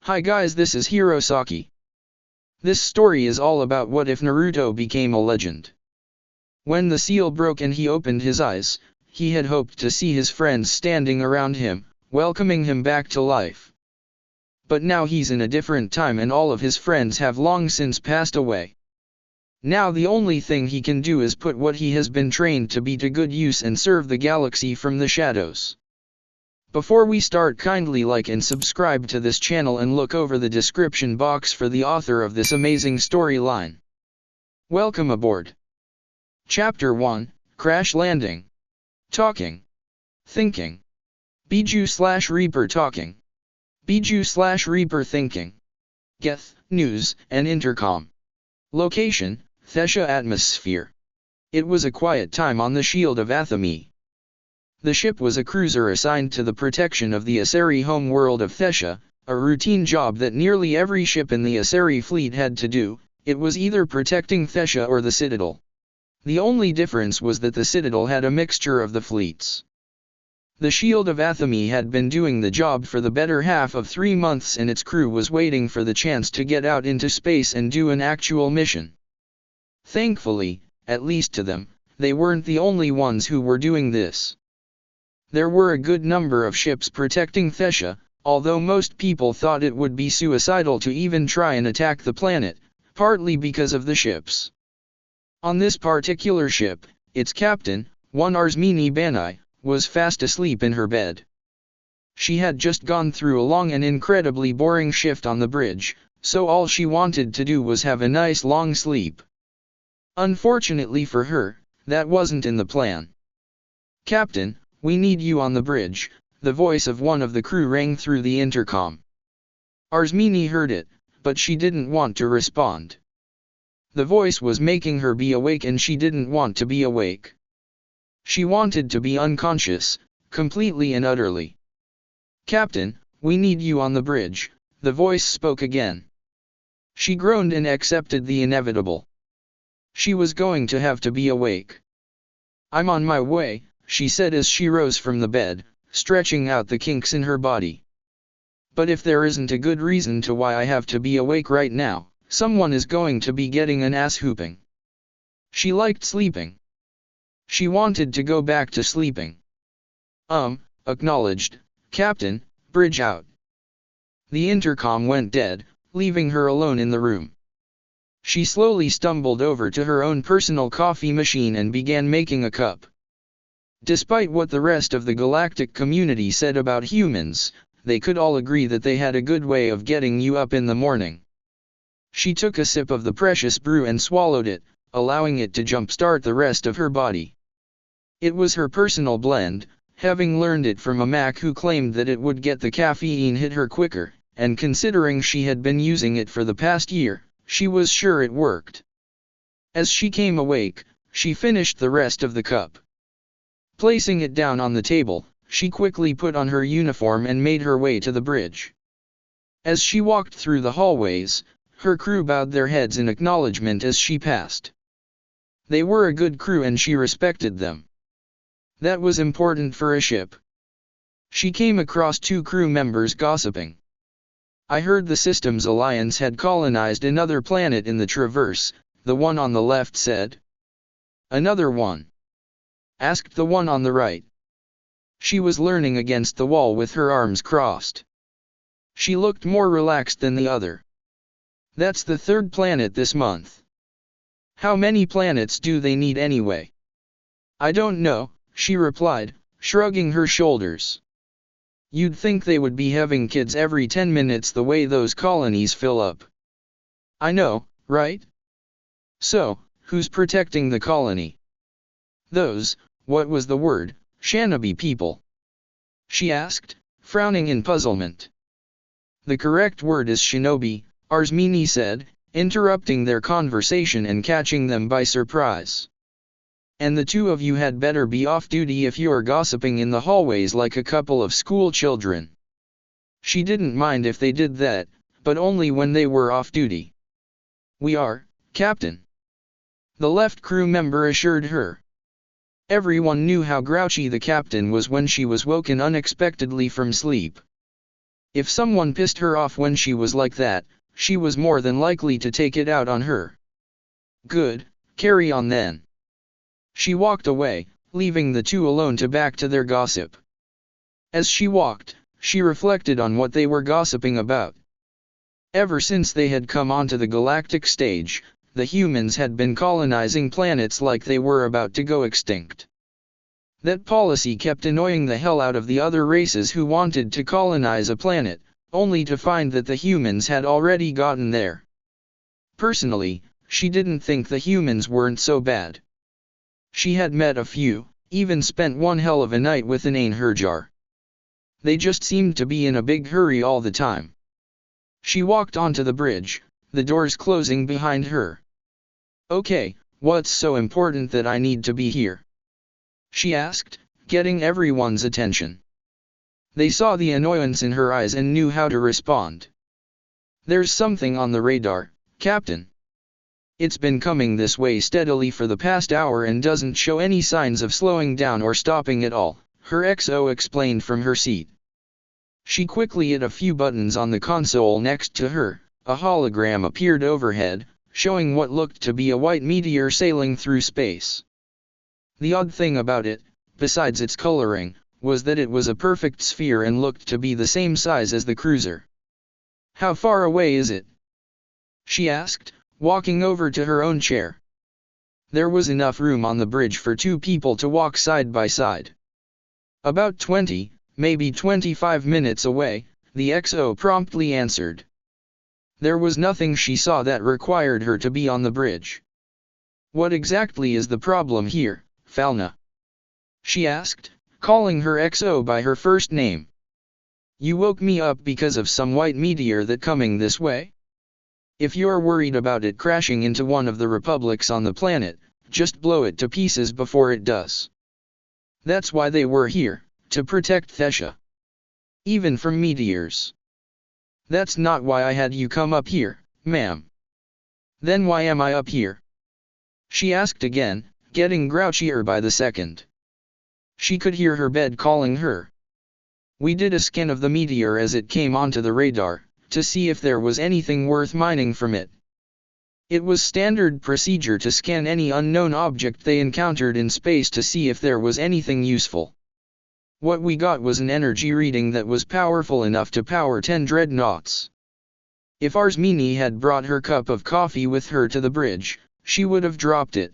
Hi guys, this is Hirosaki. This story is all about what if Naruto became a legend. When the seal broke and he opened his eyes, he had hoped to see his friends standing around him, welcoming him back to life. But now he's in a different time and all of his friends have long since passed away. Now the only thing he can do is put what he has been trained to be to good use and serve the galaxy from the shadows. Before we start, kindly like and subscribe to this channel and look over the description box for the author of this amazing storyline. Welcome aboard. Chapter 1, Crash Landing. Talking. Thinking. Biju/Reaper talking. Biju/Reaper thinking. Geth, news, and intercom. Location, Thesha atmosphere. It was a quiet time on the Shield of Athame. The ship was a cruiser assigned to the protection of the Asari home world of Thesha, a routine job that nearly every ship in the Asari fleet had to do. It was either protecting Thesha or the Citadel. The only difference was that the Citadel had a mixture of the fleets. The Shield of Athame had been doing the job for the better half of 3 months and its crew was waiting for the chance to get out into space and do an actual mission. Thankfully, at least to them, they weren't the only ones who were doing this. There were a good number of ships protecting Thesha, although most people thought it would be suicidal to even try and attack the planet, partly because of the ships. On this particular ship, its captain, one Arsmini Banai, was fast asleep in her bed. She had just gone through a long and incredibly boring shift on the bridge, so all she wanted to do was have a nice long sleep. Unfortunately for her, that wasn't in the plan. "Captain, we need you on the bridge," the voice of one of the crew rang through the intercom. Arsmini heard it, but she didn't want to respond. The voice was making her be awake and she didn't want to be awake. She wanted to be unconscious, completely and utterly. "Captain, we need you on the bridge," the voice spoke again. She groaned and accepted the inevitable. She was going to have to be awake. "I'm on my way," she said as she rose from the bed, stretching out the kinks in her body. "But if there isn't a good reason to why I have to be awake right now, someone is going to be getting an ass whooping." She liked sleeping. She wanted to go back to sleeping. Acknowledged, Captain, bridge out." The intercom went dead, leaving her alone in the room. She slowly stumbled over to her own personal coffee machine and began making a cup. Despite what the rest of the galactic community said about humans, they could all agree that they had a good way of getting you up in the morning. She took a sip of the precious brew and swallowed it, allowing it to jumpstart the rest of her body. It was her personal blend, having learned it from a Mac who claimed that it would get the caffeine hit her quicker, and considering she had been using it for the past year, she was sure it worked. As she came awake, she finished the rest of the cup. Placing it down on the table, she quickly put on her uniform and made her way to the bridge. As she walked through the hallways, her crew bowed their heads in acknowledgement as she passed. They were a good crew and she respected them. That was important for a ship. She came across 2 crew members gossiping. "I heard the Systems Alliance had colonized another planet in the Traverse," the one on the left said. "Another one?" asked the one on the right. She was leaning against the wall with her arms crossed. She looked more relaxed than the other. "That's the 3rd planet this month." "How many planets do they need anyway?" "I don't know," she replied, shrugging her shoulders. "You'd think they would be having kids every 10 minutes the way those colonies fill up." "I know, right? So, who's protecting the colony?" "Those, what was the word, Shinobi people?" she asked, frowning in puzzlement. "The correct word is shinobi," Arsmini said, interrupting their conversation and catching them by surprise. "And the 2 of you had better be off duty if you're gossiping in the hallways like a couple of school children." She didn't mind if they did that, but only when they were off duty. "We are, Captain," the left crew member assured her. Everyone knew how grouchy the captain was when she was woken unexpectedly from sleep. If someone pissed her off when she was like that, she was more than likely to take it out on her. Good, carry on then. She walked away, leaving the two alone to back to their gossip. As she walked, she reflected on what they were gossiping about. Ever since they had come onto the galactic stage, the humans had been colonizing planets like they were about to go extinct. That policy kept annoying the hell out of the other races who wanted to colonize a planet, only to find that the humans had already gotten there. Personally, she didn't think the humans weren't so bad. She had met a few, even spent one hell of a night with an Einherjar. They just seemed to be in a big hurry all the time. She walked onto the bridge, the doors closing behind her. Okay, what's so important that I need to be here? She asked, getting everyone's attention. They saw the annoyance in her eyes and knew how to respond. There's something on the radar, Captain. It's been coming this way steadily for the past hour and doesn't show any signs of slowing down or stopping at all, her XO explained from her seat. She quickly hit a few buttons on the console next to her. A hologram appeared overhead, showing what looked to be a white meteor sailing through space. The odd thing about it, besides its coloring, was that it was a perfect sphere and looked to be the same size as the cruiser. How far away is it? She asked, walking over to her own chair. There was enough room on the bridge for two people to walk side by side. About 20, maybe 25 minutes away, the XO promptly answered. There was nothing she saw that required her to be on the bridge. What exactly is the problem here, Falna? She asked, calling her XO by her first name. You woke me up because of some white meteor that coming this way? If you're worried about it crashing into one of the republics on the planet, just blow it to pieces before it does. That's why they were here, to protect Thesha. Even from meteors. That's not why I had you come up here, ma'am. Then why am I up here? She asked again, getting grouchier by the second. She could hear her bed calling her. We did a scan of the meteor as it came onto the radar, to see if there was anything worth mining from it. It was standard procedure to scan any unknown object they encountered in space to see if there was anything useful. What we got was an energy reading that was powerful enough to power 10 dreadnoughts. If Arsmini had brought her cup of coffee with her to the bridge, she would have dropped it.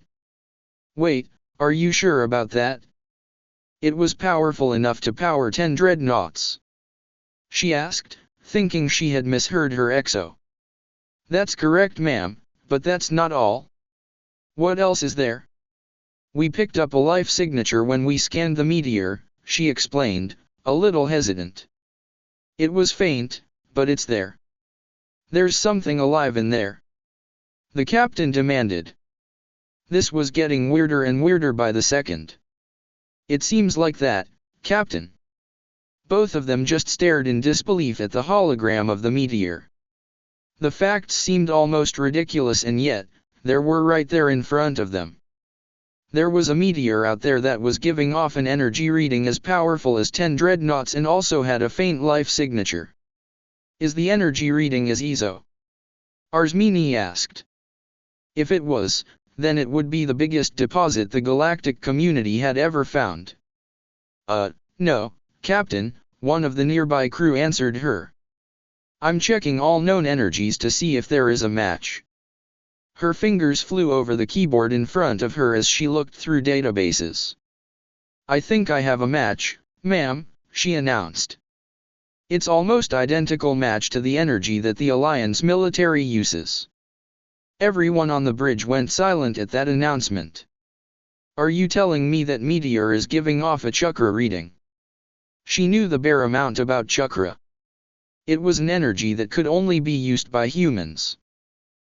Wait, are you sure about that? It was powerful enough to power 10 dreadnoughts. She asked, thinking she had misheard her XO. That's correct, ma'am, but that's not all. What else is there? We picked up a life signature when we scanned the meteor, she explained, a little hesitant. It was faint, but it's there. There's something alive in there. The captain demanded. This was getting weirder and weirder by the second. It seems like that, Captain. Both of them just stared in disbelief at the hologram of the meteor. The facts seemed almost ridiculous, and yet, they were right there in front of them. There was a meteor out there that was giving off an energy reading as powerful as 10 dreadnoughts and also had a faint life signature. Is the energy reading as ESO? Arsmini asked. If it was, then it would be the biggest deposit the galactic community had ever found. No, Captain, one of the nearby crew answered her. I'm checking all known energies to see if there is a match. Her fingers flew over the keyboard in front of her as she looked through databases. I think I have a match, ma'am, she announced. It's almost identical match to the energy that the Alliance military uses. Everyone on the bridge went silent at that announcement. Are you telling me that meteor is giving off a chakra reading? She knew the bare amount about chakra. It was an energy that could only be used by humans.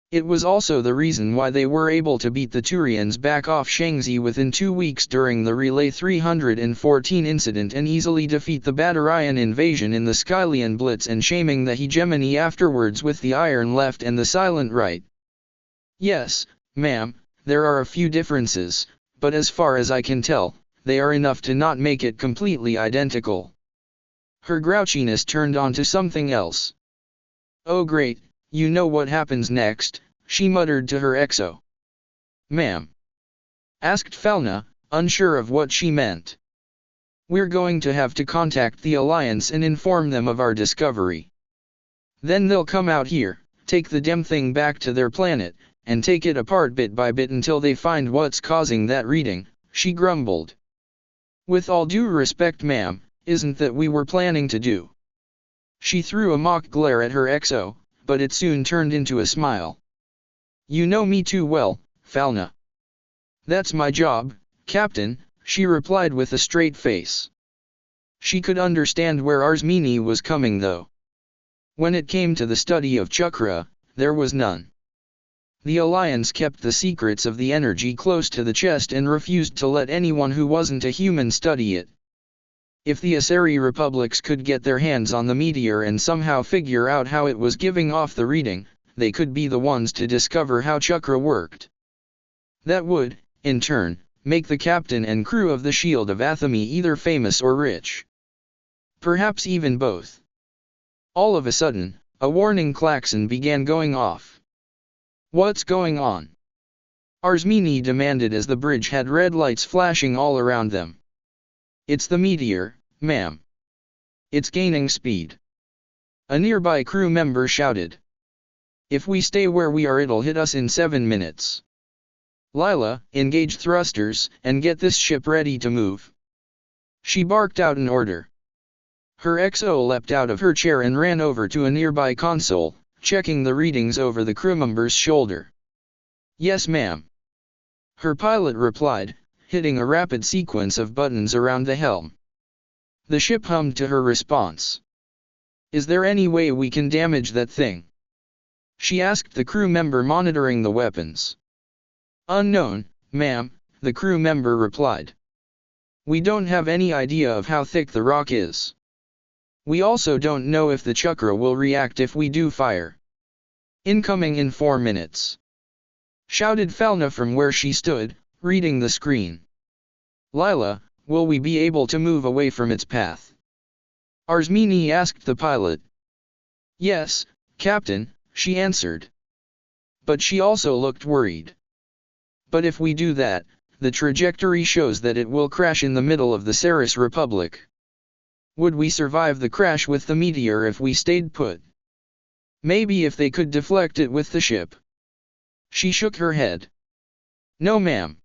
It was also the reason why they were able to beat the Turians back off Shangzi within 2 weeks during the Relay 314 incident and easily defeat the Batarian invasion in the Skylian Blitz and shaming the hegemony afterwards with the Iron Left and the Silent Right. Yes, ma'am, there are a few differences, but as far as I can tell, they are enough to not make it completely identical. Her grouchiness turned onto something else. "Oh great, you know what happens next," she muttered to her exo. "Ma'am?" asked Falna, unsure of what she meant. "We're going to have to contact the Alliance and inform them of our discovery. Then they'll come out here, take the damn thing back to their planet, and take it apart bit by bit until they find what's causing that reading," she grumbled. "With all due respect, ma'am, isn't that we were planning to do?" She threw a mock glare at her exo, but it soon turned into a smile. "You know me too well, Falna." "That's my job, Captain," she replied with a straight face. She could understand where Arsmini was coming though. When it came to the study of chakra, there was none. The Alliance kept the secrets of the energy close to the chest and refused to let anyone who wasn't a human study it. If the Asari republics could get their hands on the meteor and somehow figure out how it was giving off the reading, they could be the ones to discover how chakra worked. That would, in turn, make the captain and crew of the Shield of Athame either famous or rich. Perhaps even both. All of a sudden, a warning klaxon began going off. "What's going on?" Arsmini demanded as the bridge had red lights flashing all around them. "It's the meteor, ma'am. It's gaining speed," a nearby crew member shouted. "If we stay where we are, it'll hit us in 7 minutes. Lila, engage thrusters, and get this ship ready to move." She barked out an order. Her XO leapt out of her chair and ran over to a nearby console, checking the readings over the crewmember's shoulder. "Yes, ma'am," her pilot replied, hitting a rapid sequence of buttons around the helm. The ship hummed to her response. "Is there any way we can damage that thing?" she asked the crew member monitoring the weapons. "Unknown, ma'am," the crew member replied. "We don't have any idea of how thick the rock is. We also don't know if the chakra will react if we do fire." "Incoming in 4 minutes," shouted Falna from where she stood, reading the screen. "Lila, will we be able to move away from its path?" Arsmini asked the pilot. "Yes, Captain," she answered. But she also looked worried. "But if we do that, the trajectory shows that it will crash in the middle of the Ceres Republic. Would we survive the crash with the meteor if we stayed put? Maybe if they could deflect it with the ship." She shook her head. "No, ma'am.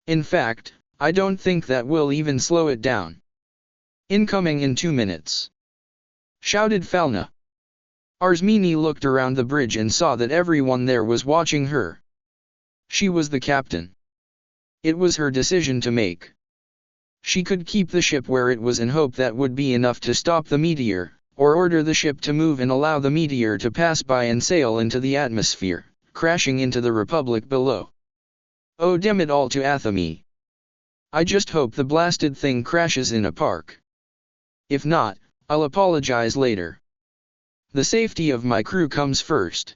In fact, I don't think that will even slow it down." "Incoming in 2 minutes," shouted Falna. Arsmini looked around the bridge and saw that everyone there was watching her. She was the captain. It was her decision to make. She could keep the ship where it was and hope that would be enough to stop the meteor, or order the ship to move and allow the meteor to pass by and sail into the atmosphere, crashing into the Republic below. Oh damn it all to Athame. I just hope the blasted thing crashes in a park. If not, I'll apologize later. The safety of my crew comes first."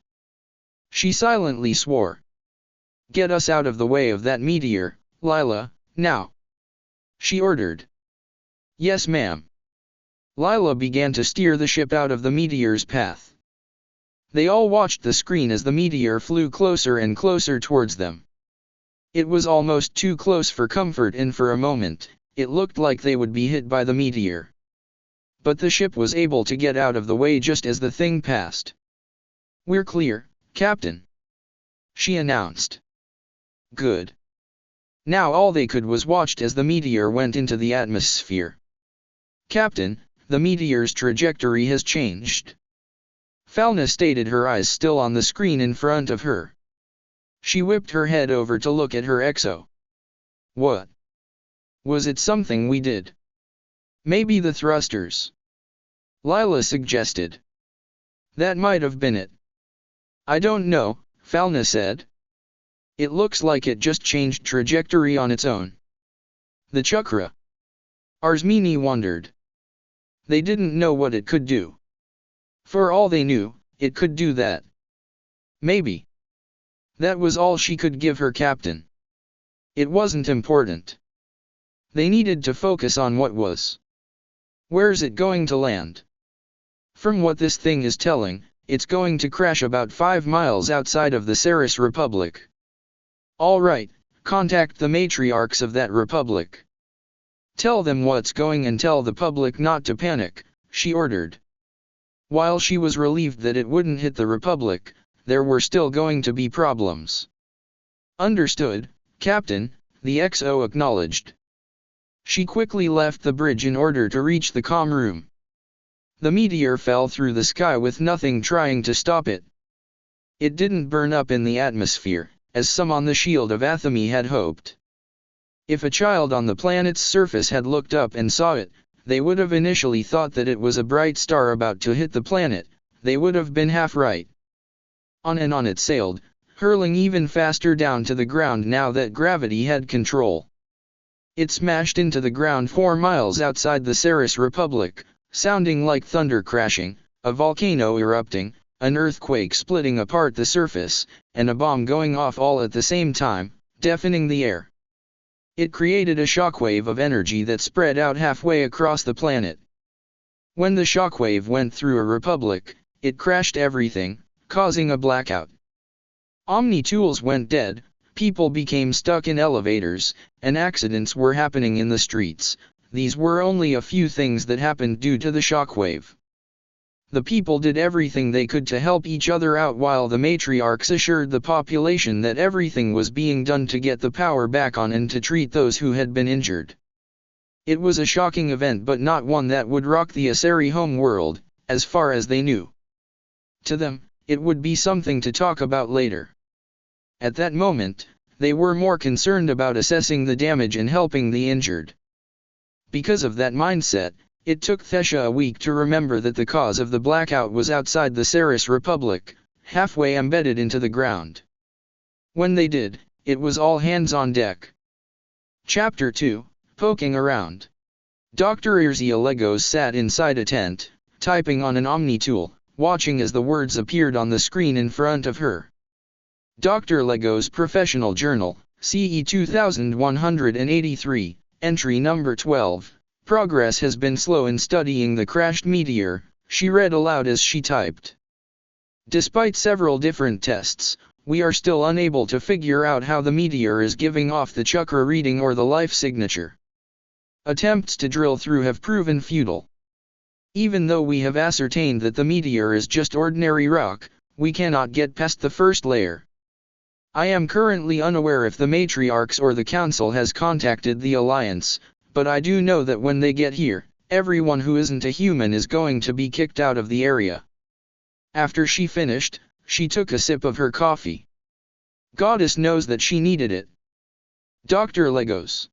She silently swore. "Get us out of the way of that meteor, Lila, now," she ordered. "Yes, ma'am." Lila began to steer the ship out of the meteor's path. They all watched the screen as the meteor flew closer and closer towards them. It was almost too close for comfort, and for a moment, it looked like they would be hit by the meteor. But the ship was able to get out of the way just as the thing passed. "We're clear, Captain," she announced. Good. Now all they could was watch as the meteor went into the atmosphere. "Captain, the meteor's trajectory has changed," Falna stated, her eyes still on the screen in front of her. She whipped her head over to look at her exo. "What? Was it something we did?" "Maybe the thrusters," Lila suggested. "That might have been it." "I don't know," Falna said. "It looks like it just changed trajectory on its own." "The chakra?" Arsmini wondered. They didn't know what it could do. For all they knew, it could do that. Maybe. That was all she could give her captain. It wasn't important. They needed to focus on what was. Where's it going to land? From what this thing is telling, it's going to crash about 5 miles outside of the Ceres Republic. Alright, contact the matriarchs of that republic. Tell them what's going and tell the public not to panic, she ordered. While she was relieved that it wouldn't hit the republic, there were still going to be problems. Understood, Captain, the XO acknowledged. She quickly left the bridge in order to reach the comm room. The meteor fell through the sky with nothing trying to stop it. It didn't burn up in the atmosphere, as some on the shield of Athame had hoped. If a child on the planet's surface had looked up and saw it, they would have initially thought that it was a bright star about to hit the planet. They would have been half right. On and on it sailed, hurling even faster down to the ground now that gravity had control. It smashed into the ground 4 miles outside the Ceres Republic, sounding like thunder crashing, a volcano erupting, an earthquake splitting apart the surface, and a bomb going off all at the same time, deafening the air. It created a shockwave of energy that spread out halfway across the planet. When the shockwave went through a republic, it crashed everything, causing a blackout. Omni-tools went dead, people became stuck in elevators, and accidents were happening in the streets. These were only a few things that happened due to the shockwave. The people did everything they could to help each other out while the matriarchs assured the population that everything was being done to get the power back on and to treat those who had been injured. It was a shocking event but not one that would rock the Asari home world, as far as they knew. To them, it would be something to talk about later. At that moment, they were more concerned about assessing the damage and helping the injured. Because of that mindset, it took Thesha a week to remember that the cause of the blackout was outside the Ceres Republic, halfway embedded into the ground. When they did, it was all hands on deck. Chapter 2, Poking Around. Dr. Irzia Legos sat inside a tent, typing on an Omni-tool, watching as the words appeared on the screen in front of her. Dr. Legos Professional Journal, CE 2183, Entry number 12. Progress has been slow in studying the crashed meteor, she read aloud as she typed. Despite several different tests, we are still unable to figure out how the meteor is giving off the chakra reading or the life signature. Attempts to drill through have proven futile. Even though we have ascertained that the meteor is just ordinary rock, we cannot get past the first layer. I am currently unaware if the matriarchs or the council has contacted the Alliance, but I do know that when they get here, everyone who isn't a human is going to be kicked out of the area. After she finished, she took a sip of her coffee. Goddess knows that she needed it. Dr. Legos.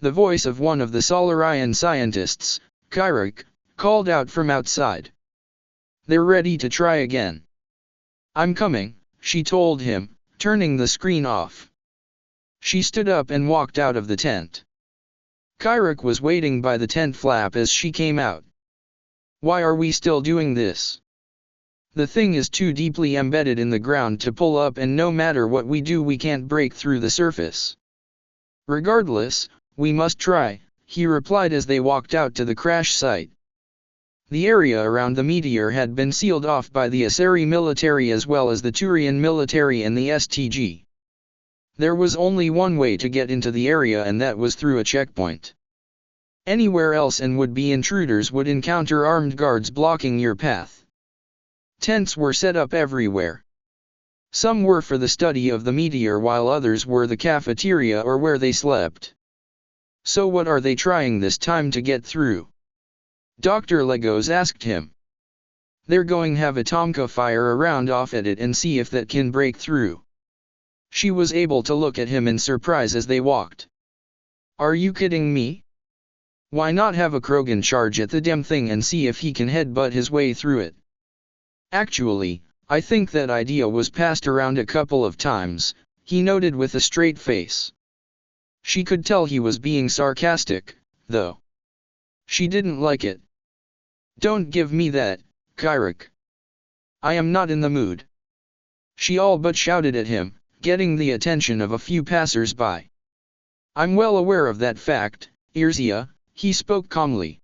The voice of one of the Solarian scientists, Kyrik, called out from outside. They're ready to try again. I'm coming, she told him, turning the screen off. She stood up and walked out of the tent. Kyrik was waiting by the tent flap as she came out. Why are we still doing this? The thing is too deeply embedded in the ground to pull up, and no matter what we do we can't break through the surface. Regardless, we must try, he replied as they walked out to the crash site. The area around the meteor had been sealed off by the Asari military as well as the Turian military and the STG. There was only one way to get into the area, and that was through a checkpoint. Anywhere else and would-be intruders would encounter armed guards blocking your path. Tents were set up everywhere. Some were for the study of the meteor while others were the cafeteria or where they slept. So what are they trying this time to get through? Dr. Legos asked him. They're going to have a Tomka fire around off at it and see if that can break through. She was able to look at him in surprise as they walked. Are you kidding me? Why not have a Krogan charge at the damn thing and see if he can headbutt his way through it? Actually, I think that idea was passed around a couple of times, he noted with a straight face. She could tell he was being sarcastic, though. She didn't like it. Don't give me that, Kyrik. I am not in the mood. She all but shouted at him, getting the attention of a few passers-by. I'm well aware of that fact, Irzia, he spoke calmly.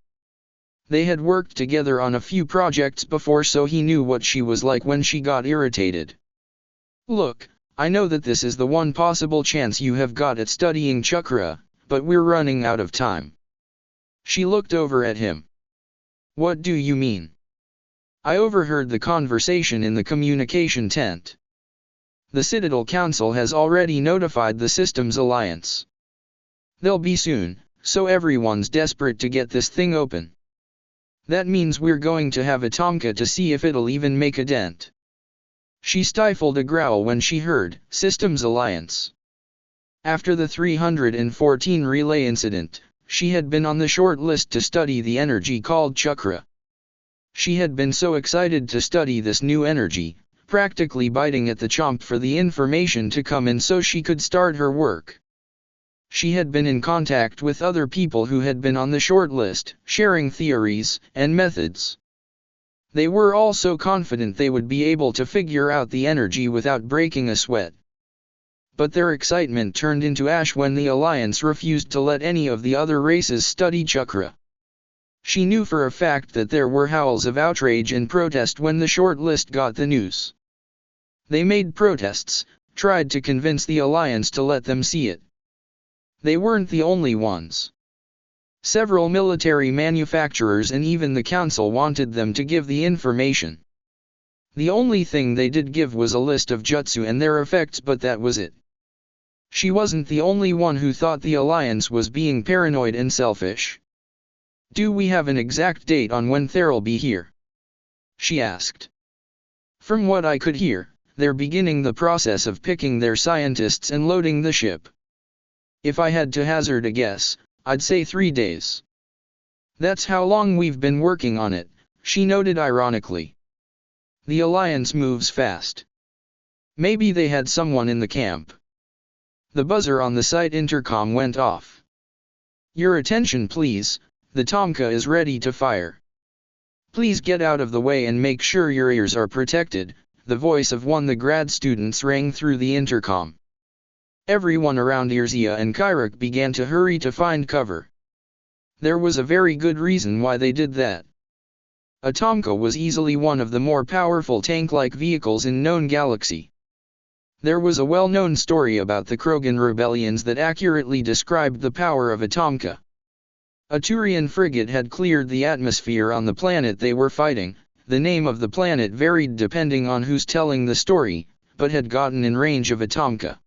They had worked together on a few projects before, so he knew what she was like when she got irritated. "Look, I know that this is the one possible chance you have got at studying chakra, but we're running out of time." She looked over at him. "What do you mean?" "I overheard the conversation in the communication tent. The Citadel Council has already notified the Systems Alliance. They'll be soon, so everyone's desperate to get this thing open. That means we're going to have a Tomka to see if it'll even make a dent." She stifled a growl when she heard Systems Alliance. After the 314 relay incident, she had been on the short list to study the energy called chakra. She had been so excited to study this new energy, practically biting at the chomp for the information to come in so she could start her work. She had been in contact with other people who had been on the short list, sharing theories and methods. They were all so confident they would be able to figure out the energy without breaking a sweat. But their excitement turned into ash when the Alliance refused to let any of the other races study chakra. She knew for a fact that there were howls of outrage and protest when the short list got the news. They made protests, tried to convince the Alliance to let them see it. They weren't the only ones. Several military manufacturers and even the council wanted them to give the information. The only thing they did give was a list of jutsu and their effects, but that was it. She wasn't the only one who thought the Alliance was being paranoid and selfish. "Do we have an exact date on when they'll be here?" she asked. "From what I could hear, they're beginning the process of picking their scientists and loading the ship. If I had to hazard a guess, I'd say 3 days. That's how long we've been working on it," she noted ironically. "The Alliance moves fast. Maybe they had someone in the camp." The buzzer on the site intercom went off. "Your attention please, the Tomka is ready to fire. Please get out of the way and make sure your ears are protected," the voice of one of the grad students rang through the intercom. Everyone around Irzia and Kairak began to hurry to find cover. There was a very good reason why they did that. A Tomka was easily one of the more powerful tank-like vehicles in known galaxy. There was a well-known story about the Krogan rebellions that accurately described the power of a Tomka. A Turian frigate had cleared the atmosphere on the planet they were fighting. The name of the planet varied depending on who's telling the story, but had gotten in range of a Tomka.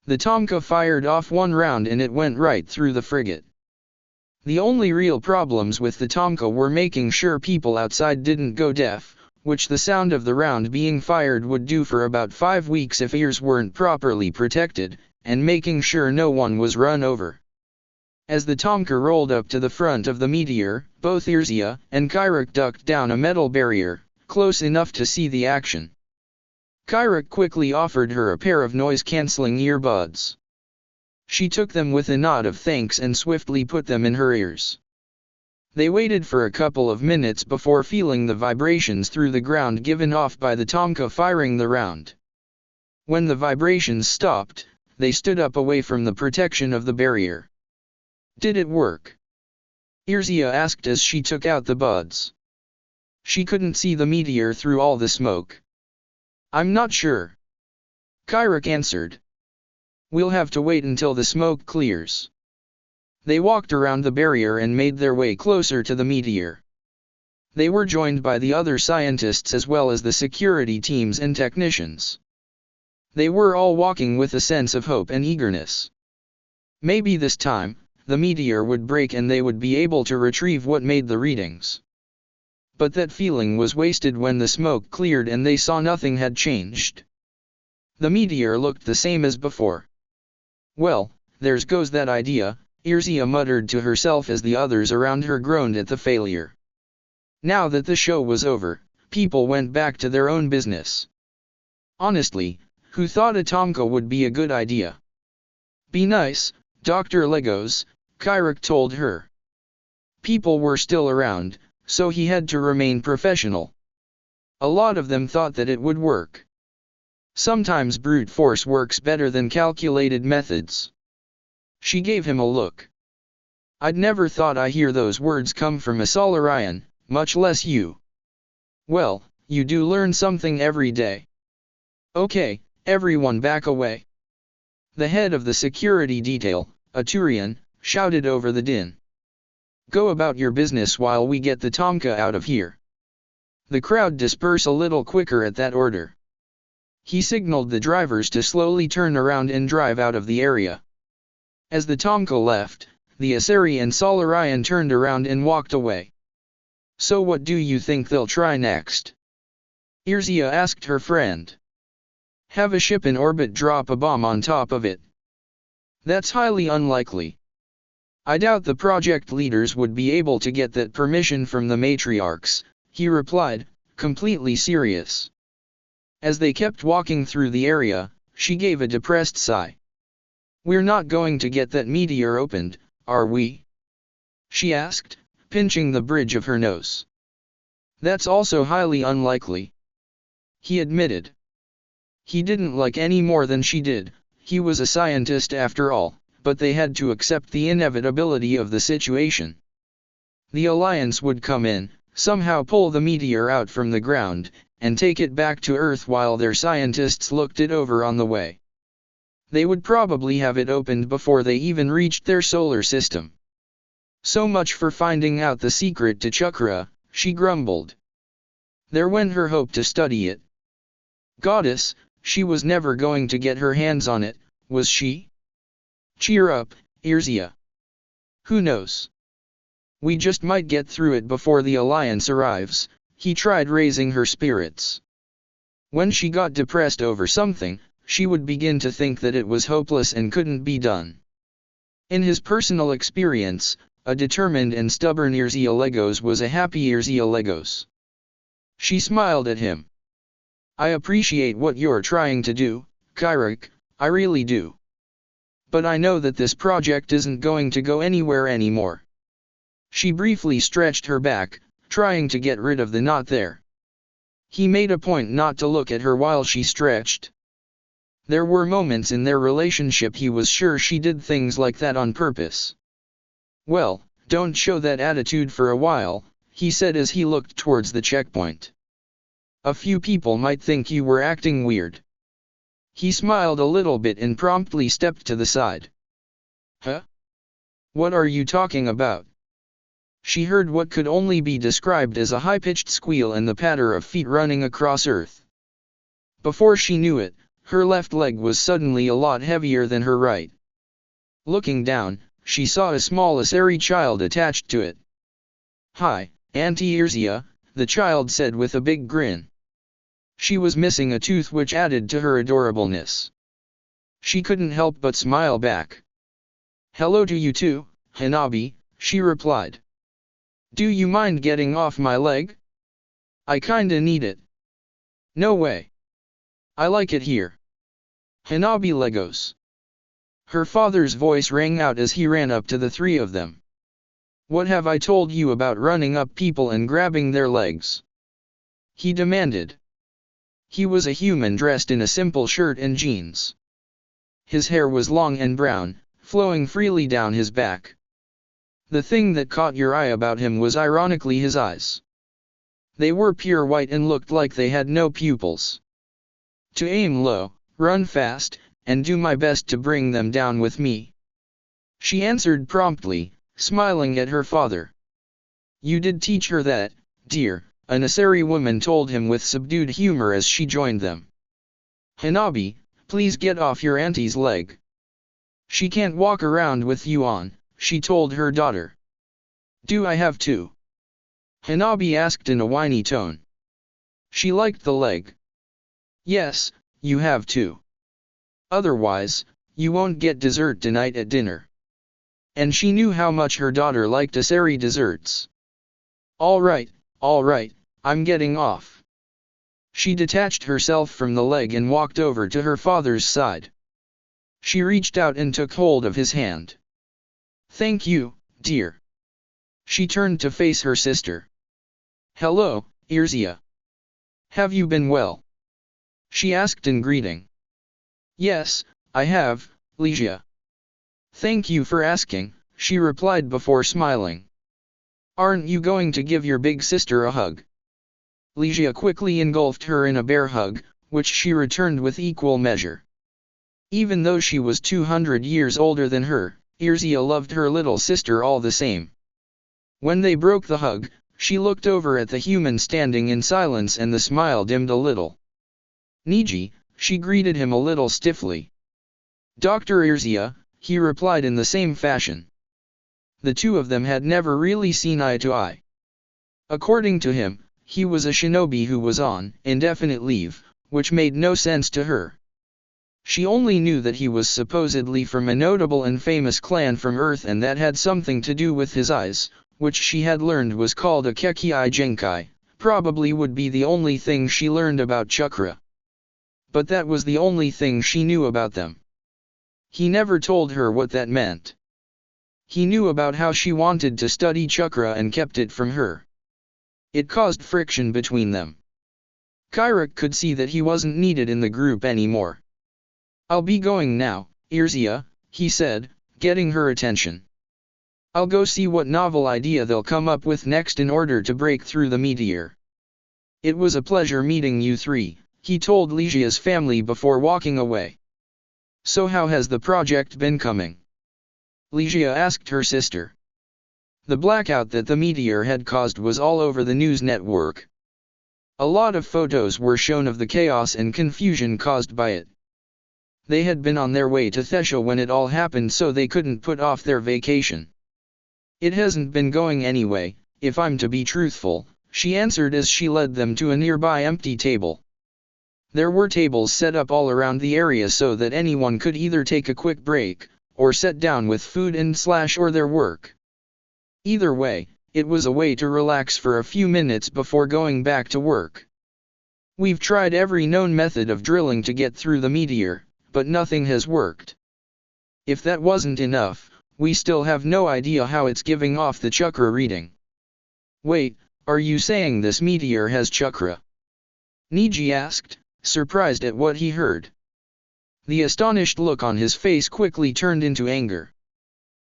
The Tomka fired off one round and it went right through the frigate. The only real problems with the Tomka were making sure people outside didn't go deaf, which the sound of the round being fired would do for about 5 weeks if ears weren't properly protected, and making sure no one was run over. As the Tomka rolled up to the front of the meteor, both Irzia and Kairak ducked down a metal barrier, close enough to see the action. Kairak quickly offered her a pair of noise-canceling earbuds. She took them with a nod of thanks and swiftly put them in her ears. They waited for a couple of minutes before feeling the vibrations through the ground given off by the Tomka firing the round. When the vibrations stopped, they stood up away from the protection of the barrier. "Did it work?" Irzia asked as she took out the buds. She couldn't see the meteor through all the smoke. "I'm not sure," Kairak answered. "We'll have to wait until the smoke clears." They walked around the barrier and made their way closer to the meteor. They were joined by the other scientists as well as the security teams and technicians. They were all walking with a sense of hope and eagerness. Maybe this time, the meteor would break and they would be able to retrieve what made the readings. But that feeling was wasted when the smoke cleared and they saw nothing had changed. The meteor looked the same as before. "Well, there goes that idea," Irzia muttered to herself as the others around her groaned at the failure. Now that the show was over, people went back to their own business. Honestly, who thought a Tomka would be a good idea? "Be nice, Dr. Legos," Kairak told her. People were still around, so he had to remain professional. A lot of them thought that it would work. Sometimes brute force works better than calculated methods. She gave him a look. I'd never thought I hear those words come from a Solarian, much less you. Well, you do learn something every day. Okay, everyone back away. The head of the security detail, a Turian, shouted over the din. Go about your business while we get the Tomka out of here. The crowd dispersed a little quicker at that order. He signaled the drivers to slowly turn around and drive out of the area. As the Tomka left, the Asari and Solarian turned around and walked away. So what do you think they'll try next? Irzia asked her friend. Have a ship in orbit drop a bomb on top of it. That's highly unlikely. I doubt the project leaders would be able to get that permission from the matriarchs, he replied, completely serious. As they kept walking through the area, she gave a depressed sigh. We're not going to get that meteor opened, are we? She asked, pinching the bridge of her nose. That's also highly unlikely. He admitted. He didn't like any more than she did, he was a scientist after all, but they had to accept the inevitability of the situation. The Alliance would come in, somehow pull the meteor out from the ground, and take it back to Earth while their scientists looked it over on the way. They would probably have it opened before they even reached their solar system. So much for finding out the secret to Chakra, she grumbled. There went her hope to study it. Goddess, she was never going to get her hands on it, was she? Cheer up, Irzia. Who knows? We just might get through it before the Alliance arrives, he tried raising her spirits. When she got depressed over something, she would begin to think that it was hopeless and couldn't be done. In his personal experience, a determined and stubborn Irzia Legos was a happy Irzia Legos. She smiled at him. I appreciate what you're trying to do, Kyrik, I really do. But I know that this project isn't going to go anywhere anymore. She briefly stretched her back, trying to get rid of the knot there. He made a point not to look at her while she stretched. There were moments in their relationship he was sure she did things like that on purpose. Well, don't show that attitude for a while, he said as he looked towards the checkpoint. A few people might think you were acting weird. He smiled a little bit and promptly stepped to the side. Huh? What are you talking about? She heard what could only be described as a high-pitched squeal and the patter of feet running across earth. Before she knew it, her left leg was suddenly a lot heavier than her right. Looking down, she saw a small Asari child attached to it. Hi, Auntie Irzia, the child said with a big grin. She was missing a tooth which added to her adorableness. She couldn't help but smile back. Hello to you too, Hanabi, she replied. Do you mind getting off my leg? I kinda need it. No way. I like it here. Hanabi Legos. Her father's voice rang out as he ran up to the three of them. What have I told you about running up people and grabbing their legs? He demanded. He was a human dressed in a simple shirt and jeans. His hair was long and brown, flowing freely down his back. The thing that caught your eye about him was ironically his eyes. They were pure white and looked like they had no pupils. To aim low, run fast, and do my best to bring them down with me. She answered promptly, smiling at her father. You did teach her that, dear, an Asari woman told him with subdued humor as she joined them. Hanabi, please get off your auntie's leg. She can't walk around with you on, she told her daughter. Do I have to? Hanabi asked in a whiny tone. She liked the leg. Yes, you have to. Otherwise, you won't get dessert tonight at dinner. And she knew how much her daughter liked Asari desserts. All right, I'm getting off. She detached herself from the leg and walked over to her father's side. She reached out and took hold of his hand. Thank you, dear. She turned to face her sister. Hello, Irzia. Have you been well? She asked in greeting. Yes, I have, Ligia. Thank you for asking, she replied before smiling. Aren't you going to give your big sister a hug? Ligia quickly engulfed her in a bear hug, which she returned with equal measure. Even though she was 200 years older than her, Irzia loved her little sister all the same. When they broke the hug, she looked over at the human standing in silence and the smile dimmed a little. Niji, she greeted him a little stiffly. Dr. Irzia, he replied in the same fashion. The two of them had never really seen eye to eye. According to him, he was a shinobi who was on indefinite leave, which made no sense to her. She only knew that he was supposedly from a notable and famous clan from Earth and that had something to do with his eyes, which she had learned was called a Kekii Genkai, probably would be the only thing she learned about chakra. But that was the only thing she knew about them. He never told her what that meant. He knew about how she wanted to study chakra and kept it from her. It caused friction between them. Kyrak could see that he wasn't needed in the group anymore. I'll be going now, Irzia, he said, getting her attention. I'll go see what novel idea they'll come up with next in order to break through the meteor. It was a pleasure meeting you three, he told Ligia's family before walking away. So how has the project been coming? Ligia asked her sister. The blackout that the meteor had caused was all over the news network. A lot of photos were shown of the chaos and confusion caused by it. They had been on their way to Thesha when it all happened, so they couldn't put off their vacation. It hasn't been going anyway, if I'm to be truthful, she answered as she led them to a nearby empty table. There were tables set up all around the area so that anyone could either take a quick break, or sit down with food and or their work. Either way, it was a way to relax for a few minutes before going back to work. We've tried every known method of drilling to get through the meteor, but nothing has worked. If that wasn't enough, we still have no idea how it's giving off the chakra reading. Wait, are you saying this meteor has chakra? Niji asked, surprised at what he heard. The astonished look on his face quickly turned into anger.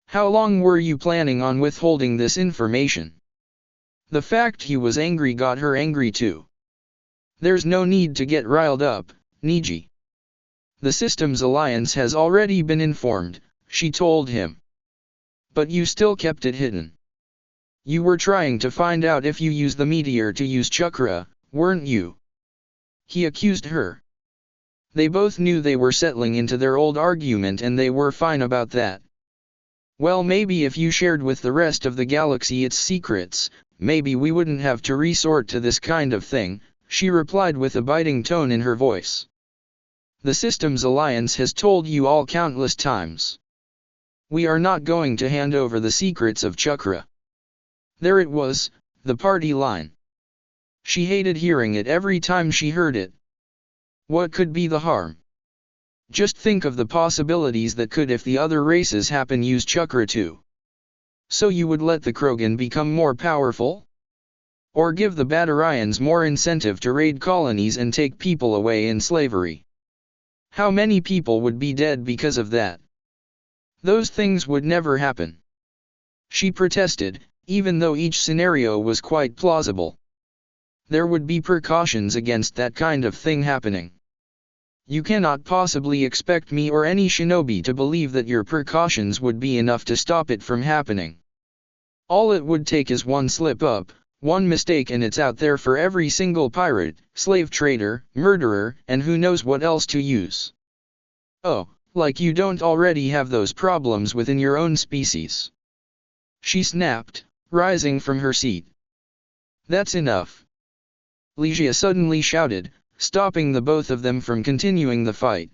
How long were you planning on withholding this information? The fact he was angry got her angry too. There's no need to get riled up, Niji. The Systems Alliance has already been informed, she told him. But you still kept it hidden. You were trying to find out if you use the meteor to use chakra, weren't you? He accused her. They both knew they were settling into their old argument and they were fine about that. Well, maybe if you shared with the rest of the galaxy its secrets, maybe we wouldn't have to resort to this kind of thing, she replied with a biting tone in her voice. The Systems Alliance has told you all countless times. We are not going to hand over the secrets of chakra. There it was, the party line. She hated hearing it every time she heard it. What could be the harm? Just think of the possibilities that could if the other races happen use chakra too. So you would let the Krogan become more powerful? Or give the Batarians more incentive to raid colonies and take people away in slavery? How many people would be dead because of that? Those things would never happen. She protested, even though each scenario was quite plausible. There would be precautions against that kind of thing happening. You cannot possibly expect me or any shinobi to believe that your precautions would be enough to stop it from happening. All it would take is one slip-up, one mistake, and it's out there for every single pirate, slave trader, murderer, and who knows what else to use. Oh, like you don't already have those problems within your own species. She snapped, rising from her seat. That's enough. Ligia suddenly shouted, stopping the both of them from continuing the fight.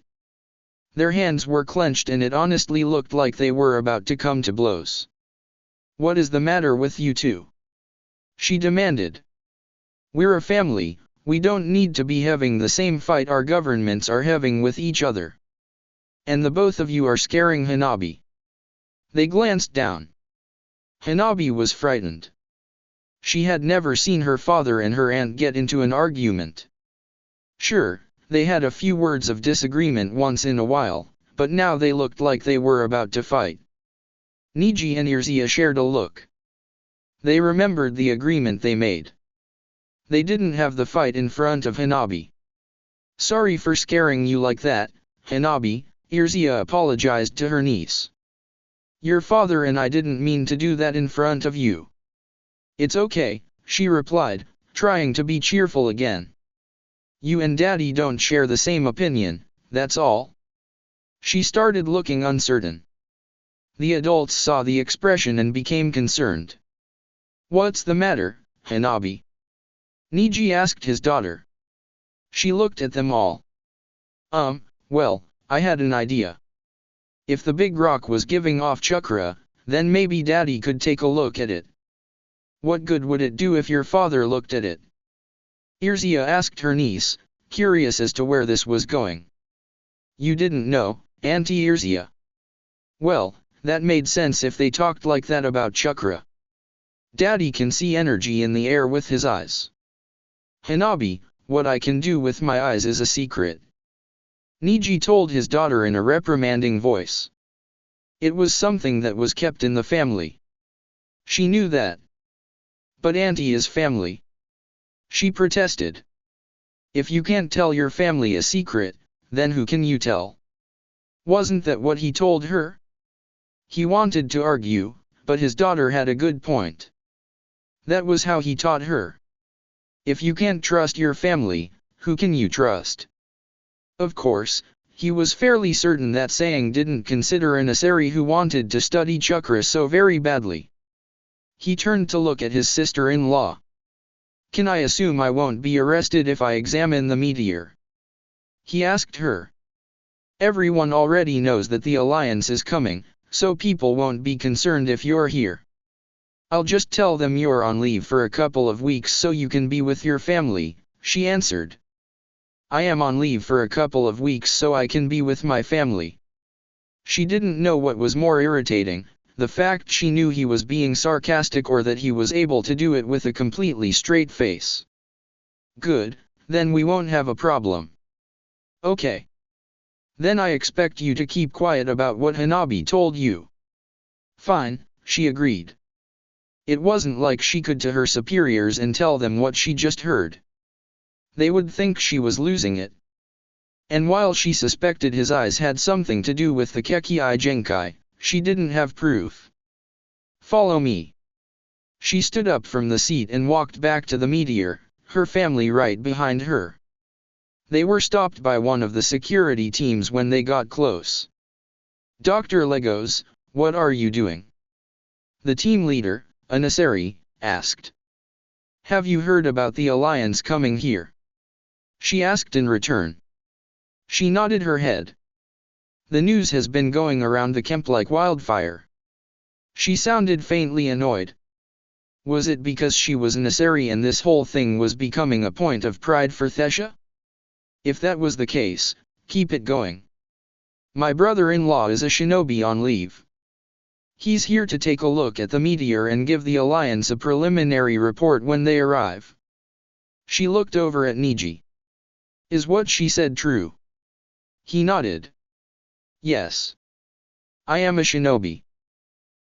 Their hands were clenched and it honestly looked like they were about to come to blows. What is the matter with you two? She demanded. We're a family, we don't need to be having the same fight our governments are having with each other. And the both of you are scaring Hanabi. They glanced down. Hanabi was frightened. She had never seen her father and her aunt get into an argument. Sure, they had a few words of disagreement once in a while, but now they looked like they were about to fight. Niji and Irzia shared a look. They remembered the agreement they made. They didn't have the fight in front of Hanabi. Sorry for scaring you like that, Hanabi, Irzia apologized to her niece. Your father and I didn't mean to do that in front of you. It's okay, she replied, trying to be cheerful again. You and Daddy don't share the same opinion, that's all. She started looking uncertain. The adults saw the expression and became concerned. What's the matter, Hanabi? Niji asked his daughter. She looked at them all. Well, I had an idea. If the big rock was giving off chakra, then maybe Daddy could take a look at it. What good would it do if your father looked at it? Irzia asked her niece, curious as to where this was going. You didn't know, Auntie Irzia. Well, that made sense if they talked like that about chakra. Daddy can see energy in the air with his eyes. Hanabi, what I can do with my eyes is a secret. Niji told his daughter in a reprimanding voice. It was something that was kept in the family. She knew that. But Auntie is family. She protested. If you can't tell your family a secret, then who can you tell? Wasn't that what he told her? He wanted to argue, but his daughter had a good point. That was how he taught her. If you can't trust your family, who can you trust? Of course, he was fairly certain that saying didn't consider an Asari who wanted to study chakra so very badly. He turned to look at his sister-in-law. Can I assume I won't be arrested if I examine the meteor? He asked her. Everyone already knows that the alliance is coming, so people won't be concerned if you're here. I'll just tell them you're on leave for a couple of weeks so you can be with your family, she answered. I am on leave for a couple of weeks so I can be with my family. She didn't know what was more irritating, the fact she knew he was being sarcastic or that he was able to do it with a completely straight face. Good, then we won't have a problem. Okay. Then I expect you to keep quiet about what Hanabi told you. Fine, she agreed. It wasn't like she could to her superiors and tell them what she just heard. They would think she was losing it. And while she suspected his eyes had something to do with the Kekii Genkai, she didn't have proof. Follow me. She stood up from the seat and walked back to the meteor, her family right behind her. They were stopped by one of the security teams when they got close. Dr. Legos, what are you doing? The team leader, an Asari, asked. Have you heard about the alliance coming here? She asked in return. She nodded her head. The news has been going around the camp like wildfire. She sounded faintly annoyed. Was it because she was an Asari and this whole thing was becoming a point of pride for Thesha? If that was the case, keep it going. My brother-in-law is a shinobi on leave. He's here to take a look at the meteor and give the alliance a preliminary report when they arrive. She looked over at Niji. Is what she said true? He nodded. Yes. I am a shinobi.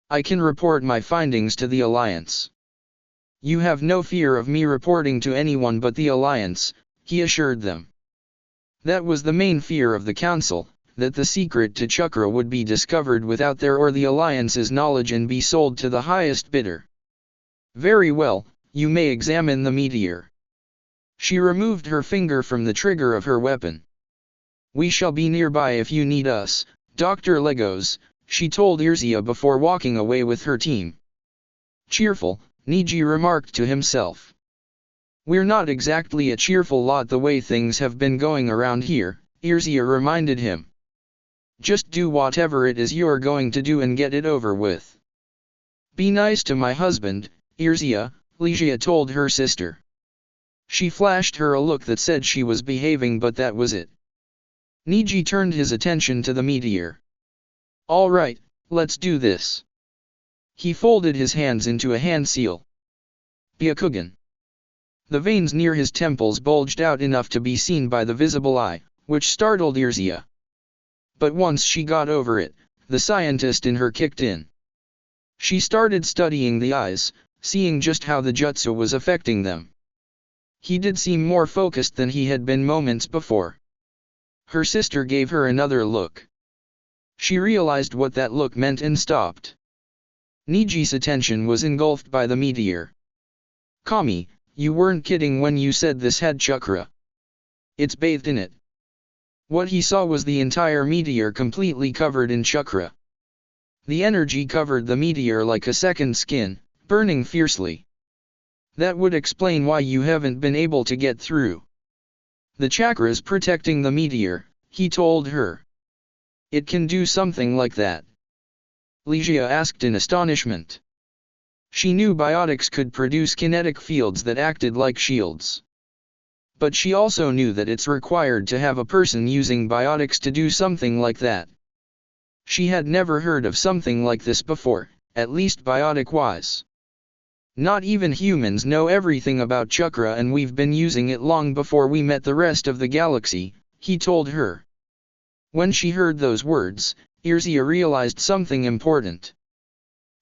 I can report my findings to the alliance. You have no fear of me reporting to anyone but the alliance, he assured them. That was the main fear of the council, that the secret to chakra would be discovered without their or the alliance's knowledge and be sold to the highest bidder. Very well, you may examine the meteor. She removed her finger from the trigger of her weapon. We shall be nearby if you need us, Dr. Legos, she told Irzia before walking away with her team. Cheerful, Niji remarked to himself. We're not exactly a cheerful lot the way things have been going around here, Irzia reminded him. Just do whatever it is you're going to do and get it over with. Be nice to my husband, Irzia, Ligia told her sister. She flashed her a look that said she was behaving, but that was it. Niji turned his attention to the meteor. All right, let's do this. He folded his hands into a hand seal. Byakugan. The veins near his temples bulged out enough to be seen by the visible eye, which startled Irzia. But once she got over it, the scientist in her kicked in. She started studying the eyes, seeing just how the jutsu was affecting them. He did seem more focused than he had been moments before. Her sister gave her another look. She realized what that look meant and stopped. Niji's attention was engulfed by the meteor. Kami, you weren't kidding when you said this had chakra. It's bathed in it. What he saw was the entire meteor completely covered in chakra. The energy covered the meteor like a second skin, burning fiercely. That would explain why you haven't been able to get through. The chakra's protecting the meteor, he told her. It can do something like that? Ligia asked in astonishment. She knew biotics could produce kinetic fields that acted like shields. But she also knew that it's required to have a person using biotics to do something like that. She had never heard of something like this before, at least biotic-wise. Not even humans know everything about chakra, and we've been using it long before we met the rest of the galaxy, he told her. When she heard those words, Irzia realized something important.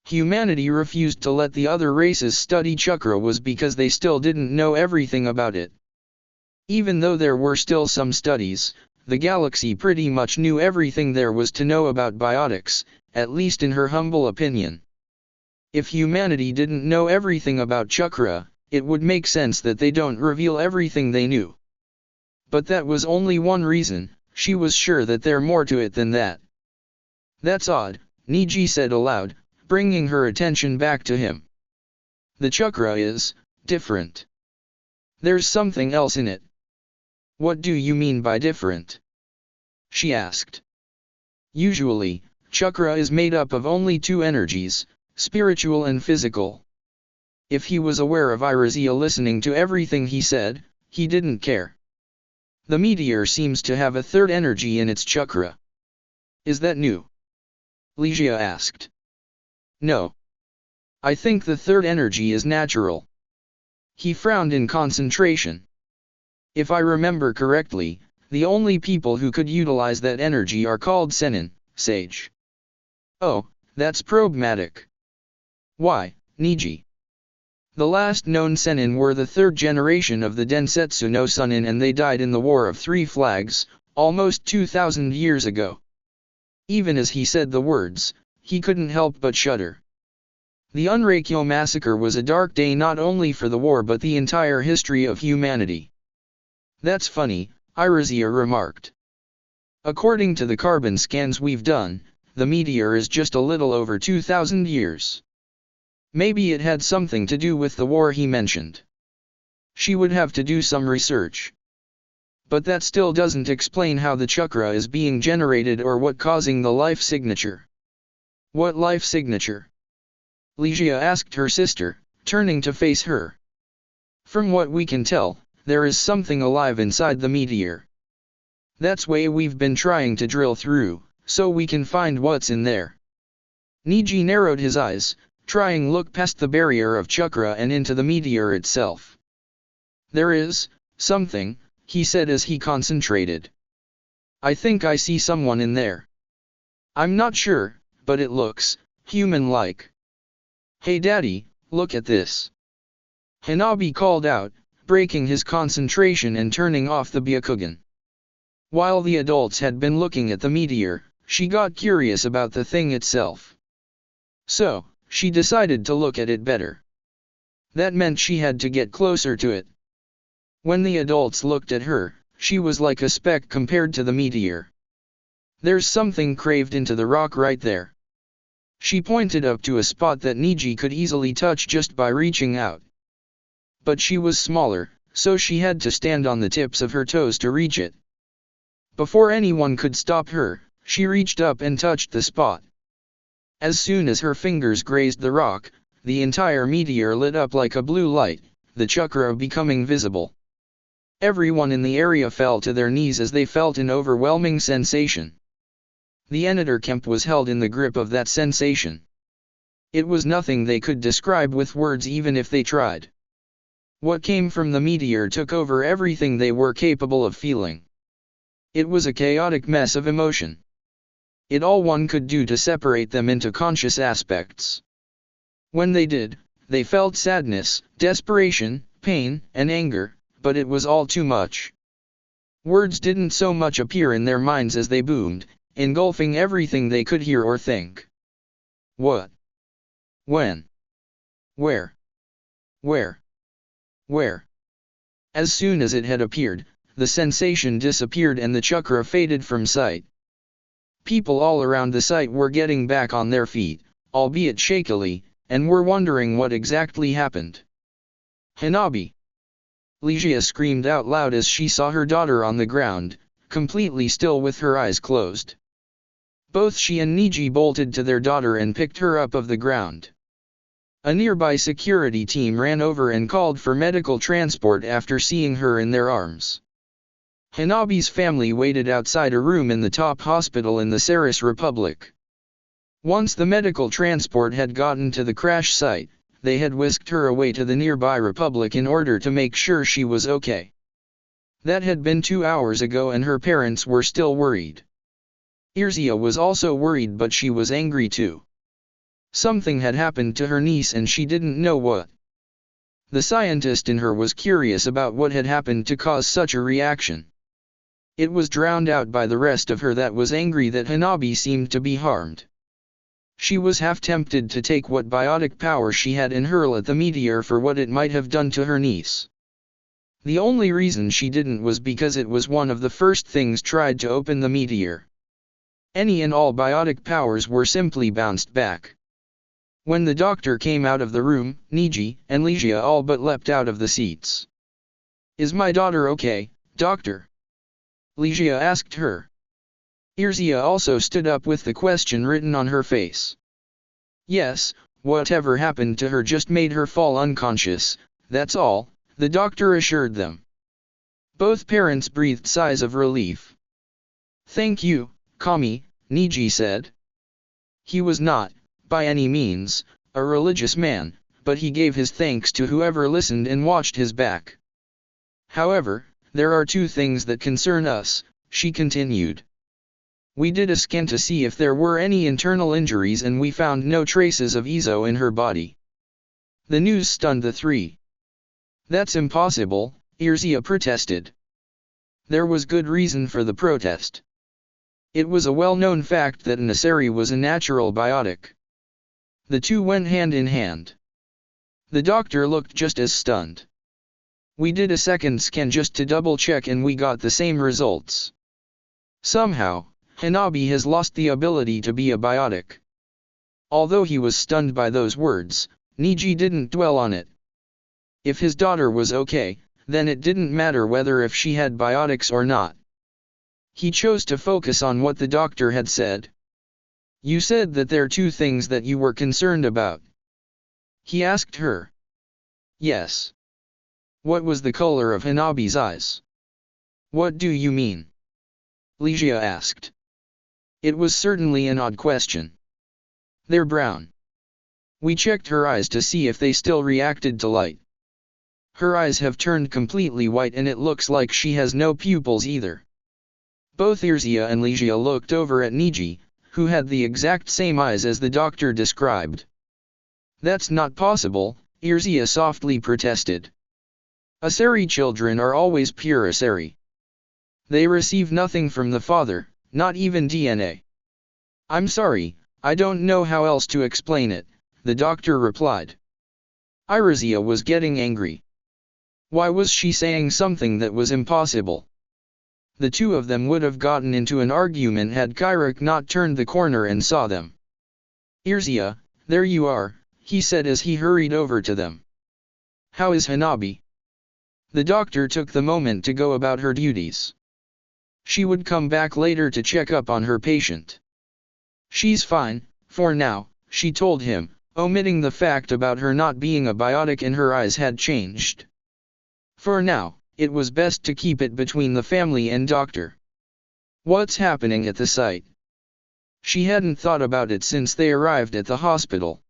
Humanity refused to let the other races study chakra was because they still didn't know everything about it. Even though there were still some studies, the galaxy pretty much knew everything there was to know about biotics, at least in her humble opinion. If humanity didn't know everything about chakra, it would make sense that they don't reveal everything they knew. But that was only one reason. She was sure that there's more to it than that. That's odd, Niji said aloud, bringing her attention back to him. The chakra is different. There's something else in it. What do you mean by different? She asked. Usually, chakra is made up of only two energies, spiritual and physical. If he was aware of Irzia listening to everything he said, he didn't care. The meteor seems to have a third energy in its chakra. Is that new? Ligia asked. No. I think the third energy is natural. He frowned in concentration. If I remember correctly, the only people who could utilize that energy are called Senin, sage. Oh, that's problematic. Why, Niji? The last known Senin were the third generation of the Densetsu no Sunin, and they died in the War of Three Flags, almost 2,000 years ago. Even as he said the words, he couldn't help but shudder. The Unreikyo massacre was a dark day not only for the war but the entire history of humanity. That's funny, Irzia remarked. According to the carbon scans we've done, the meteor is just a little over 2,000 years. Maybe it had something to do with the war he mentioned. She would have to do some research. But that still doesn't explain how the chakra is being generated or what causing the life signature. What life signature? Ligia asked her sister, turning to face her. From what we can tell, there is something alive inside the meteor. That's why we've been trying to drill through, so we can find what's in there. Niji narrowed his eyes, trying look past the barrier of chakra and into the meteor itself. There is something, he said as he concentrated. I think I see someone in there. I'm not sure, but it looks human-like. Hey Daddy, look at this. Hanabi called out, breaking his concentration and turning off the Byakugan. While the adults had been looking at the meteor, she got curious about the thing itself. So, she decided to look at it better. That meant she had to get closer to it. When the adults looked at her, she was like a speck compared to the meteor. There's something craved into the rock right there. She pointed up to a spot that Niji could easily touch just by reaching out. But she was smaller, so she had to stand on the tips of her toes to reach it. Before anyone could stop her, she reached up and touched the spot. As soon as her fingers grazed the rock, the entire meteor lit up like a blue light, the chakra becoming visible. Everyone in the area fell to their knees as they felt an overwhelming sensation. The Enederkemp was held in the grip of that sensation. It was nothing they could describe with words even if they tried. What came from the meteor took over everything they were capable of feeling. It was a chaotic mess of emotion. It all one could do to separate them into conscious aspects. When they did, they felt sadness, desperation, pain, and anger, but it was all too much. Words didn't so much appear in their minds as they boomed, engulfing everything they could hear or think. What? When? Where? Where? Where? As soon as it had appeared, the sensation disappeared and the chakra faded from sight. People all around the site were getting back on their feet, albeit shakily, and were wondering what exactly happened. Hanabi! Ligia screamed out loud as she saw her daughter on the ground, completely still with her eyes closed. Both she and Niji bolted to their daughter and picked her up off the ground. A nearby security team ran over and called for medical transport after seeing her in their arms. Hanabi's family waited outside a room in the top hospital in the Saris Republic. Once the medical transport had gotten to the crash site, they had whisked her away to the nearby republic in order to make sure she was okay. That had been 2 hours ago and her parents were still worried. Irzia was also worried, but she was angry too. Something had happened to her niece and she didn't know what. The scientist in her was curious about what had happened to cause such a reaction. It was drowned out by the rest of her that was angry that Hanabi seemed to be harmed. She was half tempted to take what biotic power she had and hurl at the meteor for what it might have done to her niece. The only reason she didn't was because it was one of the first things tried to open the meteor. Any and all biotic powers were simply bounced back. When the doctor came out of the room, Niji and Ligia all but leapt out of the seats. "Is my daughter okay, doctor?" Ligia asked her. Irzia also stood up with the question written on her face. "Yes, whatever happened to her just made her fall unconscious, that's all," the doctor assured them. Both parents breathed sighs of relief. "Thank you, Kami," Niji said. He was not, by any means, a religious man, but he gave his thanks to whoever listened and watched his back. "However, there are 2 things that concern us," she continued. "We did a scan to see if there were any internal injuries and we found no traces of Izo in her body." The news stunned the 3. "That's impossible," Irzia protested. There was good reason for the protest. It was a well-known fact that an Asari was a natural biotic. The 2 went hand in hand. The doctor looked just as stunned. "We did a second scan just to double-check and we got the same results. Somehow, Hanabi has lost the ability to be a biotic." Although he was stunned by those words, Niji didn't dwell on it. If his daughter was okay, then it didn't matter whether if she had biotics or not. He chose to focus on what the doctor had said. "You said that there are 2 things that you were concerned about?" he asked her. "Yes." "What was the color of Hanabi's eyes?" "What do you mean?" Ligia asked. It was certainly an odd question. "They're brown. We checked her eyes to see if they still reacted to light. Her eyes have turned completely white and it looks like she has no pupils either." Both Irzia and Ligia looked over at Niji, who had the exact same eyes as the doctor described. "That's not possible," Irzia softly protested. "Asari children are always pure Asari. They receive nothing from the father, not even DNA." "I'm sorry, I don't know how else to explain it," the doctor replied. Irzia was getting angry. Why was she saying something that was impossible? The 2 of them would have gotten into an argument had Kyrik not turned the corner and saw them. "Irzia, there you are," he said as he hurried over to them. "How is Hanabi?" The doctor took the moment to go about her duties. She would come back later to check up on her patient. "She's fine, for now," she told him, omitting the fact about her not being a biotic and her eyes had changed. For now, it was best to keep it between the family and doctor. "What's happening at the site?" She hadn't thought about it since they arrived at the hospital.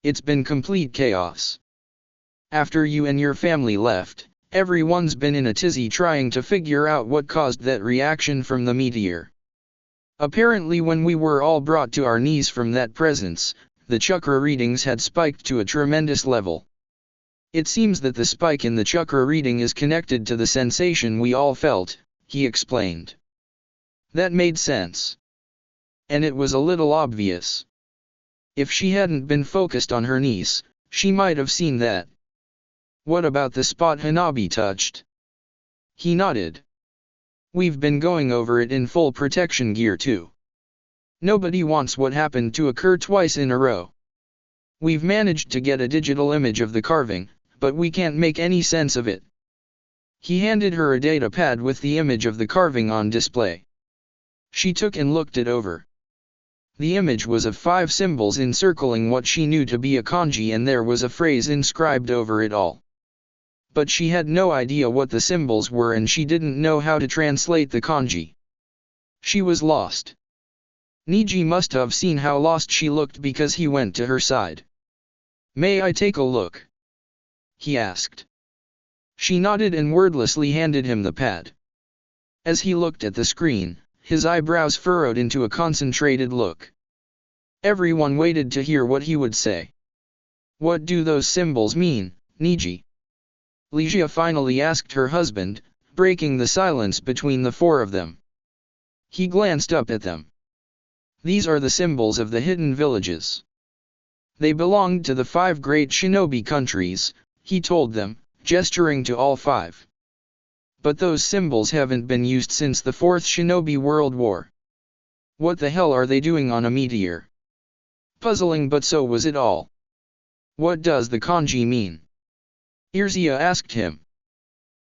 "It's been complete chaos. After you and your family left, everyone's been in a tizzy trying to figure out what caused that reaction from the meteor. Apparently when we were all brought to our knees from that presence, the chakra readings had spiked to a tremendous level. It seems that the spike in the chakra reading is connected to the sensation we all felt, he explained. That made sense. And it was a little obvious. If she hadn't been focused on her niece, she might have seen that. What about the spot Hanabi touched? He nodded. We've been going over it in full protection gear too. Nobody wants what happened to occur twice in a row. We've managed to get a digital image of the carving, but we can't make any sense of it. He handed her a data pad with the image of the carving on display. She took and looked it over. The image was of 5 symbols encircling what she knew to be a kanji, and there was a phrase inscribed over it all. But she had no idea what the symbols were, and she didn't know how to translate the kanji. She was lost. Niji must have seen how lost she looked because he went to her side. "May I take a look?" he asked. She nodded and wordlessly handed him the pad. As he looked at the screen, his eyebrows furrowed into a concentrated look. Everyone waited to hear what he would say. "What do those symbols mean, Niji?" Ligia finally asked her husband, breaking the silence between the 4 of them. He glanced up at them. "These are the symbols of the hidden villages. They belonged to the 5 great shinobi countries," he told them, gesturing to all 5. "But those symbols haven't been used since the 4th Shinobi World War. What the hell are they doing on a meteor?" Puzzling, but so was it all. "What does the kanji mean?" Irzia asked him.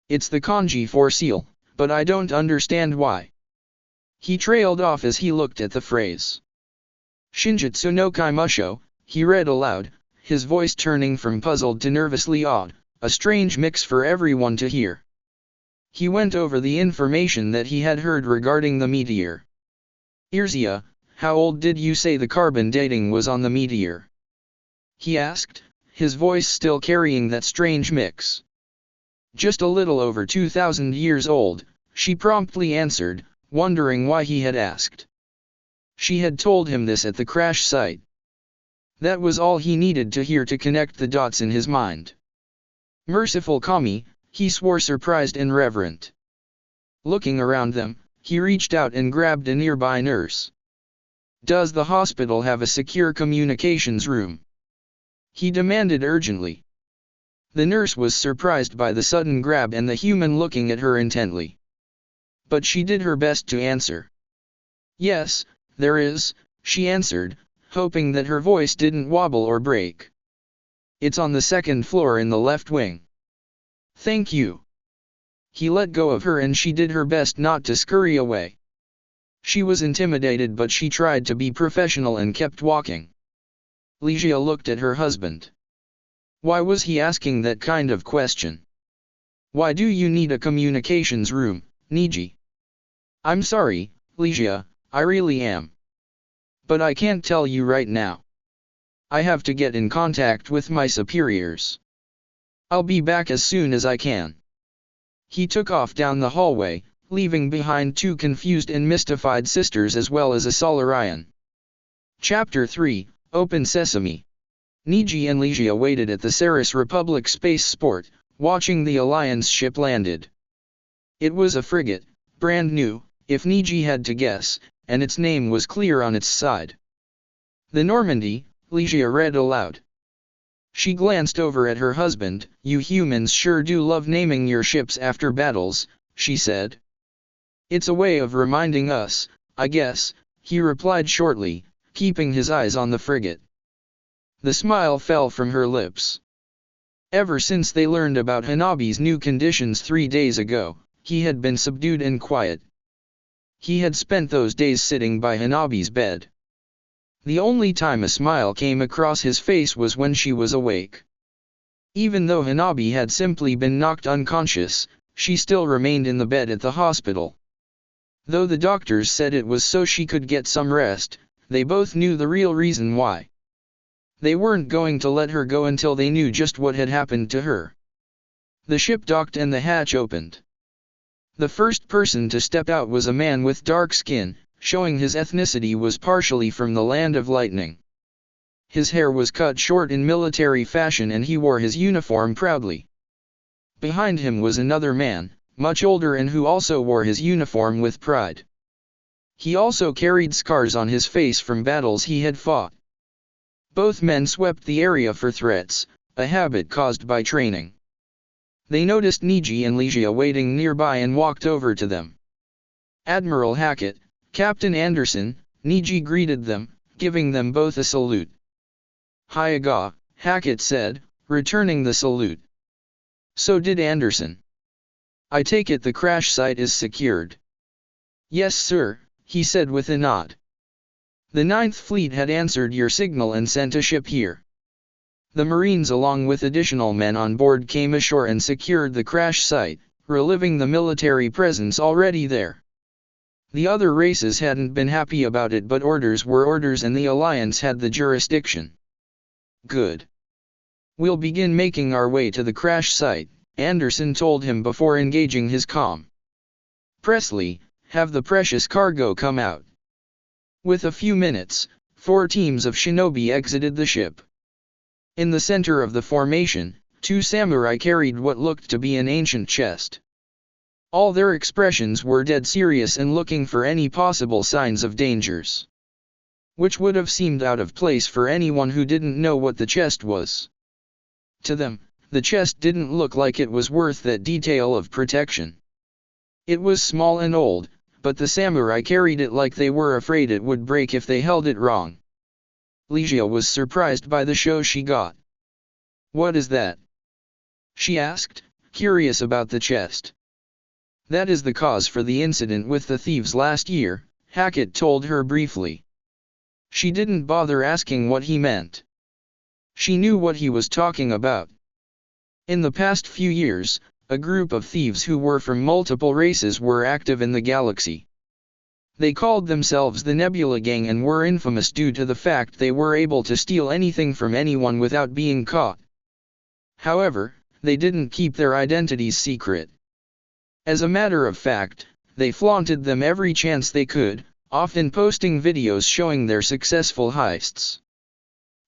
"It's the kanji for seal, but I don't understand why." He trailed off as he looked at the phrase. "Shinjutsu no Kaimusho," he read aloud, his voice turning from puzzled to nervously awed, a strange mix for everyone to hear. He went over the information that he had heard regarding the meteor. "Irzia, how old did you say the carbon dating was on the meteor?" he asked, his voice still carrying that strange mix. "Just a little over 2,000 years old," she promptly answered, wondering why he had asked. She had told him this at the crash site. That was all he needed to hear to connect the dots in his mind. "Merciful Kami," he swore, surprised and reverent. Looking around them, he reached out and grabbed a nearby nurse. "Does the hospital have a secure communications room?" he demanded urgently. The nurse was surprised by the sudden grab and the human looking at her intently. But she did her best to answer. "Yes, there is," she answered, hoping that her voice didn't wobble or break. "It's on the 2nd floor in the left wing." "Thank you." He let go of her and she did her best not to scurry away. She was intimidated, but she tried to be professional and kept walking. Ligia looked at her husband. Why was he asking that kind of question? "Why do you need a communications room, Niji?" "I'm sorry, Ligia, I really am. But I can't tell you right now. I have to get in contact with my superiors. I'll be back as soon as I can." He took off down the hallway, leaving behind 2 confused and mystified sisters as well as a Solarian. Chapter 3, Open Sesame. Niji and Ligia waited at the Ceres Republic spaceport, watching the Alliance ship landed. It was a frigate, brand new, if Niji had to guess, and its name was clear on its side. "The Normandy," Ligia read aloud. She glanced over at her husband. "You humans sure do love naming your ships after battles," she said. "It's a way of reminding us, I guess," he replied shortly, keeping his eyes on the frigate. The smile fell from her lips. Ever since they learned about Hanabi's new conditions 3 days ago, he had been subdued and quiet. He had spent those days sitting by Hanabi's bed. The only time a smile came across his face was when she was awake. Even though Hanabi had simply been knocked unconscious, she still remained in the bed at the hospital. Though the doctors said it was so she could get some rest, they both knew the real reason why. They weren't going to let her go until they knew just what had happened to her. The ship docked and the hatch opened. The first person to step out was a man with dark skin, showing his ethnicity was partially from the Land of Lightning. His hair was cut short in military fashion and he wore his uniform proudly. Behind him was another man, much older and who also wore his uniform with pride. He also carried scars on his face from battles he had fought. Both men swept the area for threats, a habit caused by training. They noticed Niji and Ligia waiting nearby and walked over to them. Admiral Hackett, Captain Anderson, Niji greeted them, giving them both a salute. "Hyaga," Hackett said, returning the salute. So did Anderson. "I take it the crash site is secured." "Yes, sir," he said with a nod. "The Ninth Fleet had answered your signal and sent a ship here." The Marines along with additional men on board came ashore and secured the crash site, relieving the military presence already there. The other races hadn't been happy about it, but orders were orders and the Alliance had the jurisdiction. "Good. We'll begin making our way to the crash site," Anderson told him before engaging his comm. "Presley, have the precious cargo come out." With a few minutes, 4 teams of shinobi exited the ship. In the center of the formation, 2 samurai carried what looked to be an ancient chest. All their expressions were dead serious and looking for any possible signs of dangers, which would have seemed out of place for anyone who didn't know what the chest was. To them, the chest didn't look like it was worth that detail of protection. It was small and old, but the samurai carried it like they were afraid it would break if they held it wrong. Ligia was surprised by the show she got. "What is that?" she asked, curious about the chest. "That is the cause for the incident with the thieves last year," Hackett told her briefly. She didn't bother asking what he meant. She knew what he was talking about. In the past few years, a group of thieves who were from multiple races were active in the galaxy. They called themselves the Nebula Gang and were infamous due to the fact they were able to steal anything from anyone without being caught. However, they didn't keep their identities secret. As a matter of fact, they flaunted them every chance they could, often posting videos showing their successful heists.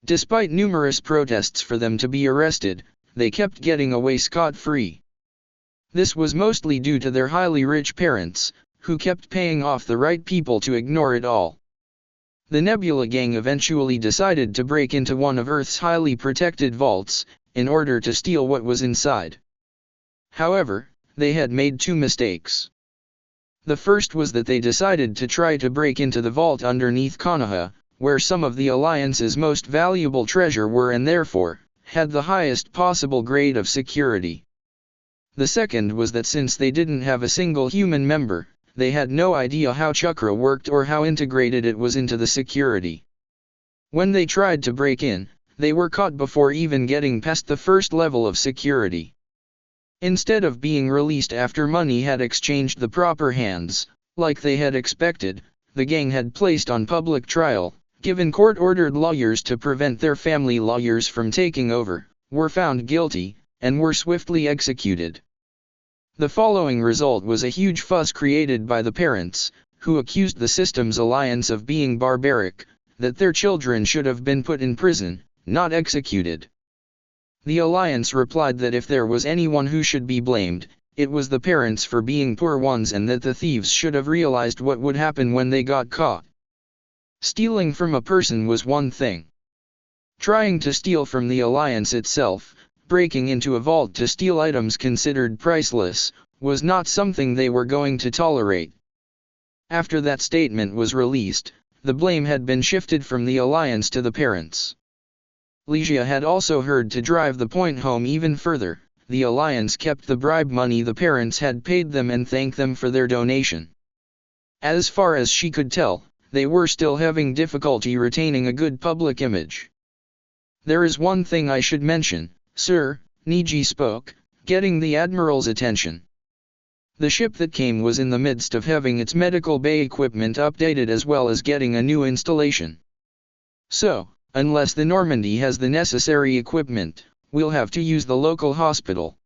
Despite numerous protests for them to be arrested, they kept getting away scot-free. This was mostly due to their highly rich parents, who kept paying off the right people to ignore it all. The Nebula Gang eventually decided to break into one of Earth's highly protected vaults, in order to steal what was inside. However, they had made 2 mistakes. The first was that they decided to try to break into the vault underneath Konoha, where some of the Alliance's most valuable treasure were and therefore, had the highest possible grade of security. The second was that since they didn't have a single human member, they had no idea how chakra worked or how integrated it was into the security. When they tried to break in, they were caught before even getting past the first level of security. Instead of being released after money had exchanged the proper hands, like they had expected, the gang had placed on public trial, given court-ordered lawyers to prevent their family lawyers from taking over, were found guilty, and were swiftly executed. The following result was a huge fuss created by the parents, who accused the system's alliance of being barbaric, that their children should have been put in prison, not executed. The alliance replied that if there was anyone who should be blamed, it was the parents for being poor ones and that the thieves should have realized what would happen when they got caught. Stealing from a person was one thing. Trying to steal from the alliance itself, breaking into a vault to steal items considered priceless, was not something they were going to tolerate. After that statement was released, the blame had been shifted from the alliance to the parents. Ligia had also heard to drive the point home even further. The alliance kept the bribe money the parents had paid them and thanked them for their donation. As far as she could tell, they were still having difficulty retaining a good public image. "There is one thing I should mention, sir," Niji spoke, getting the Admiral's attention. The ship that came was in the midst of having its medical bay equipment updated as well as getting a new installation. So, unless the Normandy has the necessary equipment, we'll have to use the local hospital.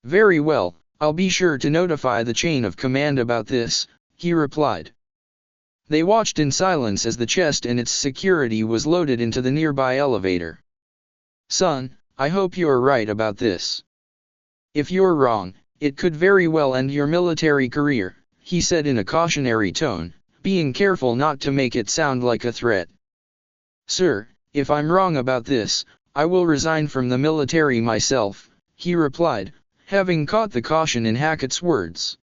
"Very well, I'll be sure to notify the chain of command about this," he replied. They watched in silence as the chest and its security was loaded into the nearby elevator. "Son, I hope you're right about this. If you're wrong, it could very well end your military career," he said in a cautionary tone, being careful not to make it sound like a threat. "Sir, if I'm wrong about this, I will resign from the military myself," he replied, having caught the caution in Hackett's words.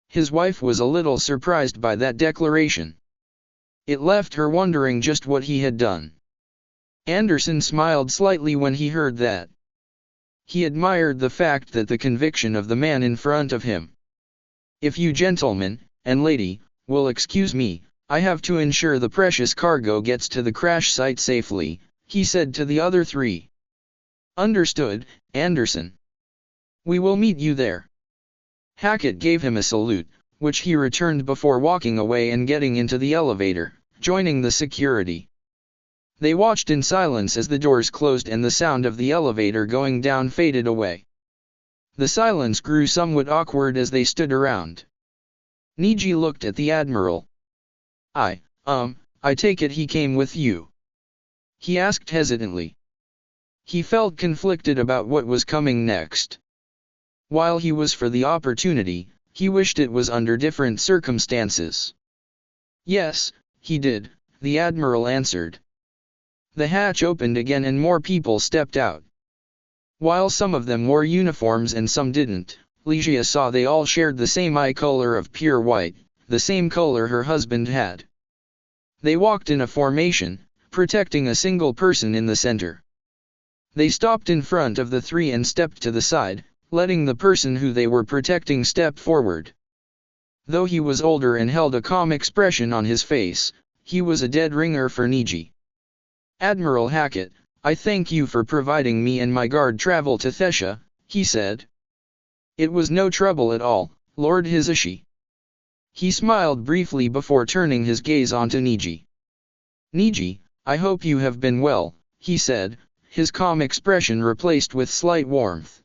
His wife was a little surprised by that declaration. It left her wondering just what he had done. Anderson smiled slightly when he heard that. He admired the fact that the conviction of the man in front of him. "If you gentlemen, and lady, will excuse me, I have to ensure the precious cargo gets to the crash site safely," he said to the other three. "Understood, Anderson. We will meet you there." Hackett gave him a salute, which he returned before walking away and getting into the elevator, joining the security. They watched in silence as the doors closed and the sound of the elevator going down faded away. The silence grew somewhat awkward as they stood around. Niji looked at the Admiral. I take it he came with you?" he asked hesitantly. He felt conflicted about what was coming next. While he was for the opportunity, he wished it was under different circumstances. "Yes, he did," the Admiral answered. The hatch opened again and more people stepped out. While some of them wore uniforms and some didn't, Ligia saw they all shared the same eye color of pure white, the same color her husband had. They walked in a formation, protecting a single person in the center. They stopped in front of the three and stepped to the side, letting the person who they were protecting step forward. Though he was older and held a calm expression on his face, he was a dead ringer for Niji. "Admiral Hackett, I thank you for providing me and my guard travel to Thesha," he said. "It was no trouble at all, Lord Hisashi." He smiled briefly before turning his gaze onto Niji. "Niji, I hope you have been well," he said, his calm expression replaced with slight warmth.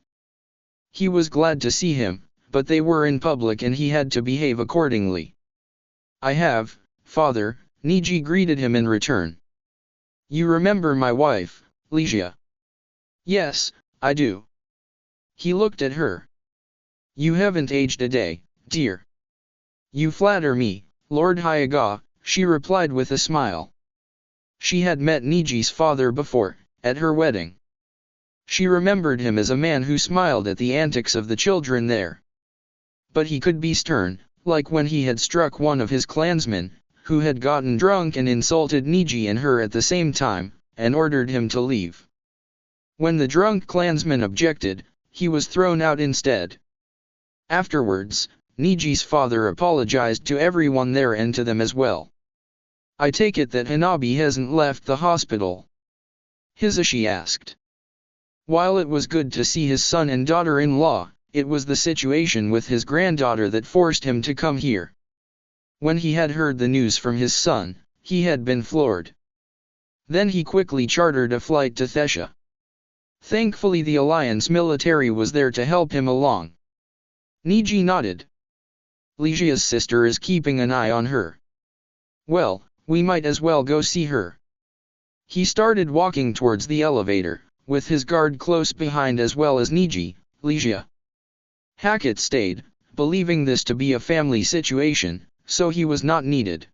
He was glad to see him, but they were in public and he had to behave accordingly. "I have, Father," Niji greeted him in return. "You remember my wife, Ligia?" "Yes, I do." He looked at her. "You haven't aged a day, dear." "You flatter me, Lord Hyaga," she replied with a smile. She had met Niji's father before, at her wedding. She remembered him as a man who smiled at the antics of the children there. But he could be stern, like when he had struck one of his clansmen, who had gotten drunk and insulted Niji and her at the same time, and ordered him to leave. When the drunk clansman objected, he was thrown out instead. Afterwards, Niji's father apologized to everyone there and to them as well. "I take it that Hanabi hasn't left the hospital?" Hisashi asked. While it was good to see his son and daughter-in-law, it was the situation with his granddaughter that forced him to come here. When he had heard the news from his son, he had been floored. Then he quickly chartered a flight to Thesha. Thankfully the Alliance military was there to help him along. Niji nodded. "Ligia's sister is keeping an eye on her. Well, we might as well go see her." He started walking towards the elevator, with his guard close behind as well as Niji, Ligia. Hackett stayed, believing this to be a family situation, so he was not needed.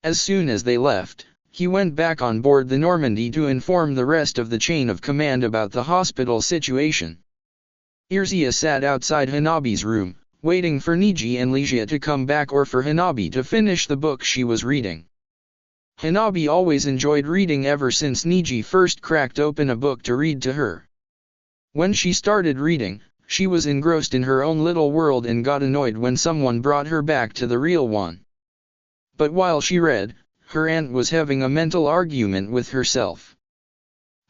As soon as they left, he went back on board the Normandy to inform the rest of the chain of command about the hospital situation. Irzia sat outside Hanabi's room, waiting for Niji and Ligia to come back or for Hanabi to finish the book she was reading. Hanabi always enjoyed reading ever since Niji first cracked open a book to read to her. When she started reading, she was engrossed in her own little world and got annoyed when someone brought her back to the real one. But while she read, her aunt was having a mental argument with herself.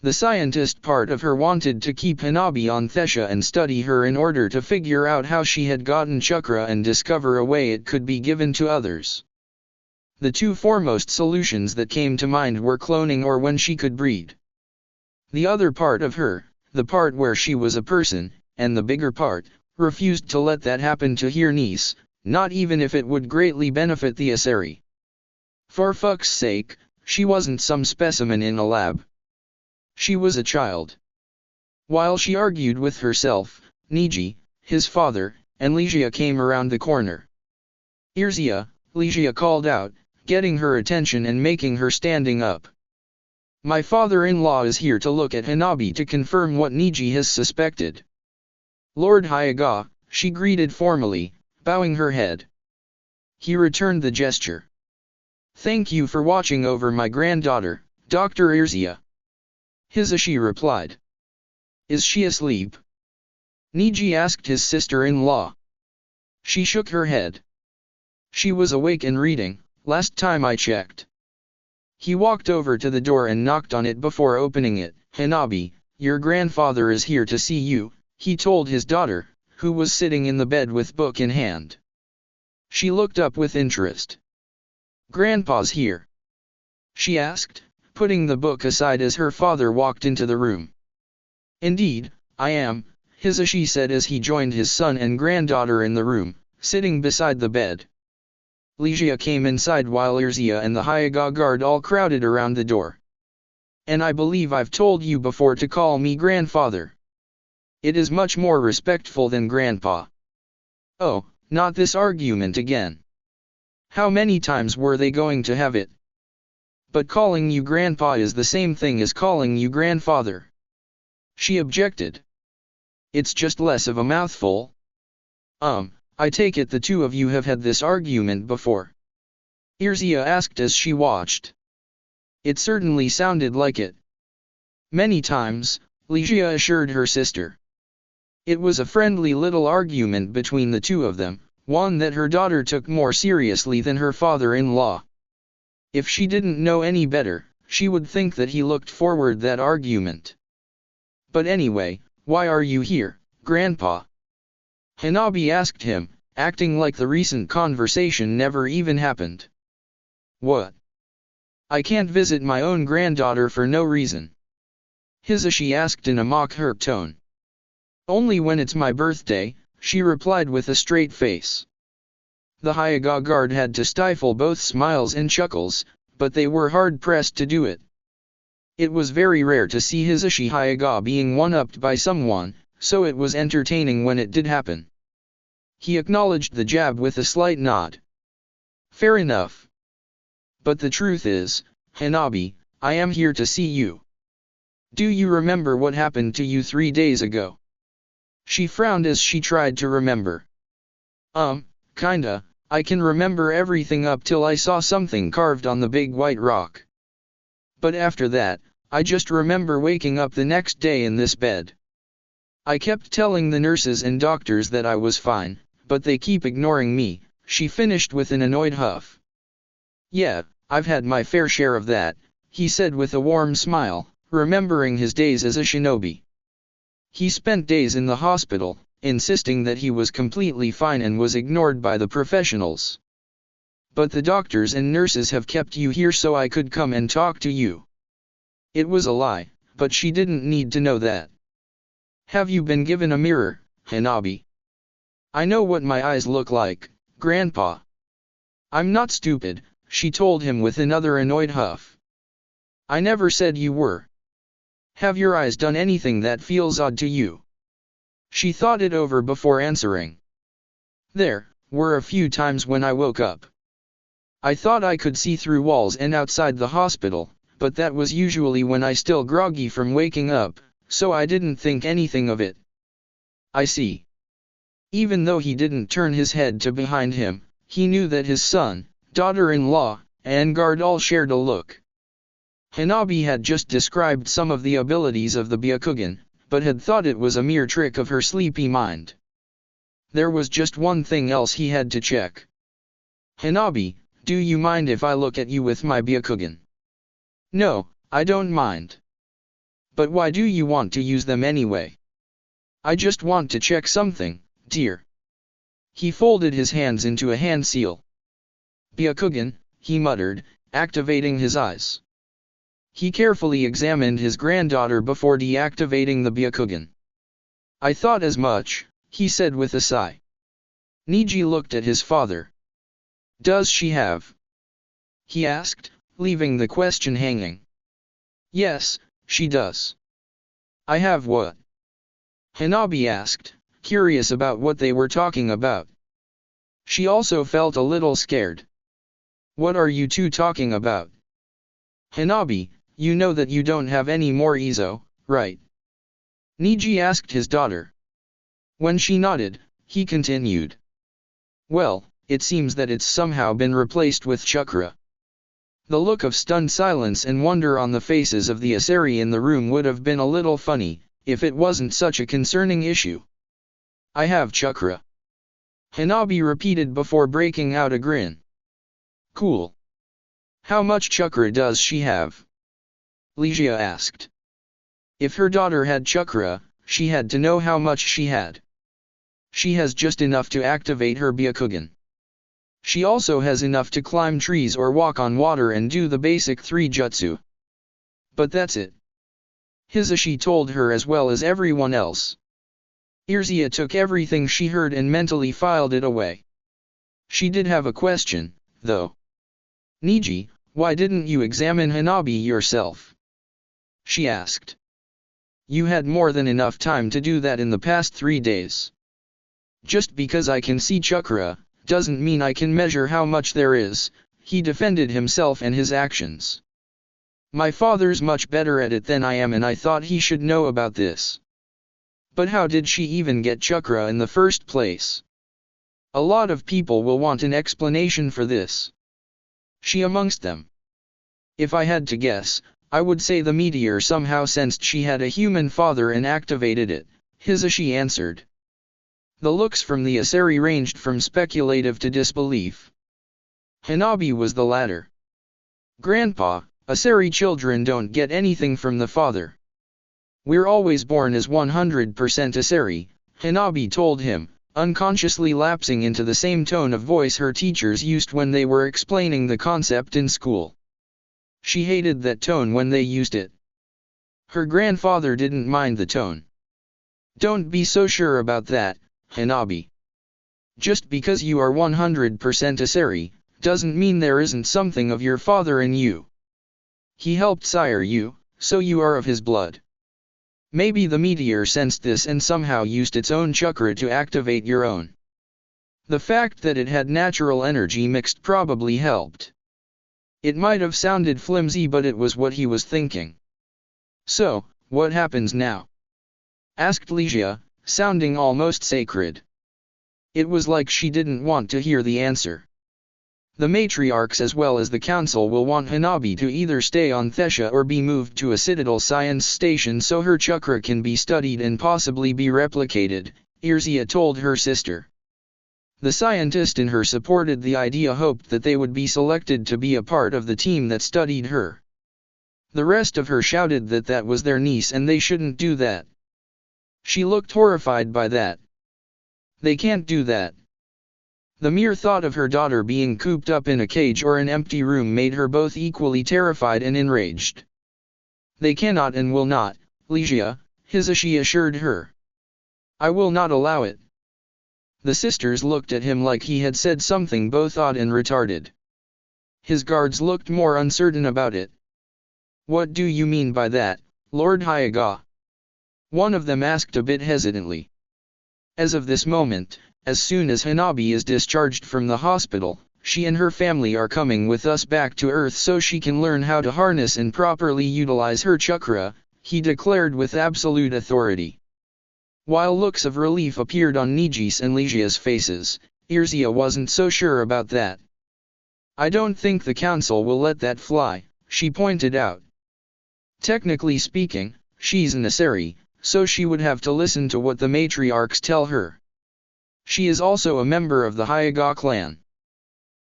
The scientist part of her wanted to keep Hanabi on Thesha and study her in order to figure out how she had gotten chakra and discover a way it could be given to others. The two foremost solutions that came to mind were cloning or when she could breed. The other part of her, the part where she was a person, and the bigger part, refused to let that happen to her niece, not even if it would greatly benefit the Asari. For fuck's sake, she wasn't some specimen in a lab. She was a child. While she argued with herself, Niji, his father, and Ligia came around the corner. "Irzia," Ligia called out, getting her attention and making her standing up. "My father-in-law is here to look at Hanabi to confirm what Niji has suspected." "Lord Hyaga," she greeted formally, bowing her head. He returned the gesture. "Thank you for watching over my granddaughter, Dr. Irzia." Hisashi replied. "Is she asleep?" Niji asked his sister-in-law. She shook her head. "She was awake and reading, last time I checked." He walked over to the door and knocked on it before opening it. "Hanabi, your grandfather is here to see you," he told his daughter, who was sitting in the bed with book in hand. She looked up with interest. "Grandpa's here?" she asked, putting the book aside as her father walked into the room. "Indeed, I am," Hisashi said as he joined his son and granddaughter in the room, sitting beside the bed. Ligia came inside while Irzia and the Hyaga guard all crowded around the door. "And I believe I've told you before to call me grandfather. It is much more respectful than grandpa." "Oh, not this argument again. How many times were they going to have it? But calling you grandpa is the same thing as calling you grandfather," she objected. "It's just less of a mouthful." I take it the two of you have had this argument before?" Irzia asked as she watched. It certainly sounded like it. "Many times," Ligia assured her sister. It was a friendly little argument between the two of them, one that her daughter took more seriously than her father-in-law. If she didn't know any better, she would think that he looked forward that argument. "But anyway, why are you here, Grandpa?" Hanabi asked him, acting like the recent conversation never even happened. "What? I can't visit my own granddaughter for no reason?" Hisashi asked in a mock-hurt tone. "Only when it's my birthday," she replied with a straight face. The Hyaga guard had to stifle both smiles and chuckles, but they were hard-pressed to do it. It was very rare to see Hisashi Hyaga being one-upped by someone, so it was entertaining when it did happen. He acknowledged the jab with a slight nod. "Fair enough. But the truth is, Hanabi, I am here to see you. Do you remember what happened to you 3 days ago?" She frowned as she tried to remember. Kinda, I can remember everything up till I saw something carved on the big white rock. But after that, I just remember waking up the next day in this bed. I kept telling the nurses and doctors that I was fine, but they keep ignoring me," she finished with an annoyed huff. "Yeah, I've had my fair share of that," he said with a warm smile, remembering his days as a shinobi. He spent days in the hospital, insisting that he was completely fine and was ignored by the professionals. "But the doctors and nurses have kept you here so I could come and talk to you." It was a lie, but she didn't need to know that. "Have you been given a mirror, Hanabi?" "I know what my eyes look like, Grandpa." "I'm not stupid," she told him with another annoyed huff. "I never said you were. Have your eyes done anything that feels odd to you?" She thought it over before answering. "There were a few times when I woke up. I thought I could see through walls and outside the hospital, but that was usually when I still groggy from waking up, so I didn't think anything of it." "I see." Even though he didn't turn his head to behind him, he knew that his son, daughter-in-law, and guard all shared a look. Hanabi had just described some of the abilities of the Byakugan, but had thought it was a mere trick of her sleepy mind. There was just one thing else he had to check. "Hanabi, do you mind if I look at you with my Byakugan?" "No, I don't mind." "But why do you want to use them anyway?" "I just want to check something, dear." He folded his hands into a hand seal. "Byakugan," he muttered, activating his eyes. He carefully examined his granddaughter before deactivating the Byakugan. "I thought as much," he said with a sigh. Niji looked at his father. "Does she have he asked, leaving the question hanging. Yes, she does. I have what? Hanabi asked, curious about what they were talking about. She also felt a little scared. What are you two talking about? Hanabi, you know that you don't have any more Izo, right? Niji asked his daughter. When she nodded, he continued. Well, it seems that it's somehow been replaced with chakra. The look of stunned silence and wonder on the faces of the Asari in the room would have been a little funny, if it wasn't such a concerning issue. I have chakra. Hanabi repeated before breaking out a grin. Cool. How much chakra does she have? Ligia asked. If her daughter had chakra, she had to know how much she had. She has just enough to activate her Byakugan. She also has enough to climb trees or walk on water and do the basic 3 jutsu. But that's it. Hisashi told her as well as everyone else. Irzia took everything she heard and mentally filed it away. She did have a question, though. Niji, why didn't you examine Hanabi yourself? She asked. You had more than enough time to do that in the past 3 days. Just because I can see chakra, doesn't mean I can measure how much there is, he defended himself and his actions. My father's much better at it than I am and I thought he should know about this. But how did she even get chakra in the first place? A lot of people will want an explanation for this. She amongst them. If I had to guess, I would say the meteor somehow sensed she had a human father and activated it, Hisashi answered. The looks from the Asari ranged from speculative to disbelief. Hanabi was the latter. Grandpa, Asari children don't get anything from the father. We're always born as 100% Asari, Hanabi told him, unconsciously lapsing into the same tone of voice her teachers used when they were explaining the concept in school. She hated that tone when they used it. Her grandfather didn't mind the tone. Don't be so sure about that, Hanabi. Just because you are 100% Asari, doesn't mean there isn't something of your father in you. He helped sire you, so you are of his blood. Maybe the meteor sensed this and somehow used its own chakra to activate your own. The fact that it had natural energy mixed probably helped. It might have sounded flimsy but it was what he was thinking. So, what happens now? Asked Ligia, sounding almost sacred. It was like she didn't want to hear the answer. The matriarchs as well as the council will want Hanabi to either stay on Thesha or be moved to a Citadel science station so her chakra can be studied and possibly be replicated, Irzia told her sister. The scientist in her supported the idea, hoped that they would be selected to be a part of the team that studied her. The rest of her shouted that that was their niece and they shouldn't do that. She looked horrified by that. They can't do that. The mere thought of her daughter being cooped up in a cage or an empty room made her both equally terrified and enraged. They cannot and will not, Ligia, Hisashi assured her. I will not allow it. The sisters looked at him like he had said something both odd and retarded. His guards looked more uncertain about it. What do you mean by that, Lord Hyaga? One of them asked a bit hesitantly. As of this moment, as soon as Hanabi is discharged from the hospital, she and her family are coming with us back to Earth so she can learn how to harness and properly utilize her chakra, he declared with absolute authority. While looks of relief appeared on Niji's and Ligia's faces, Irzia wasn't so sure about that. I don't think the council will let that fly, she pointed out. Technically speaking, she's an Asari, so she would have to listen to what the matriarchs tell her. She is also a member of the Hyaga clan.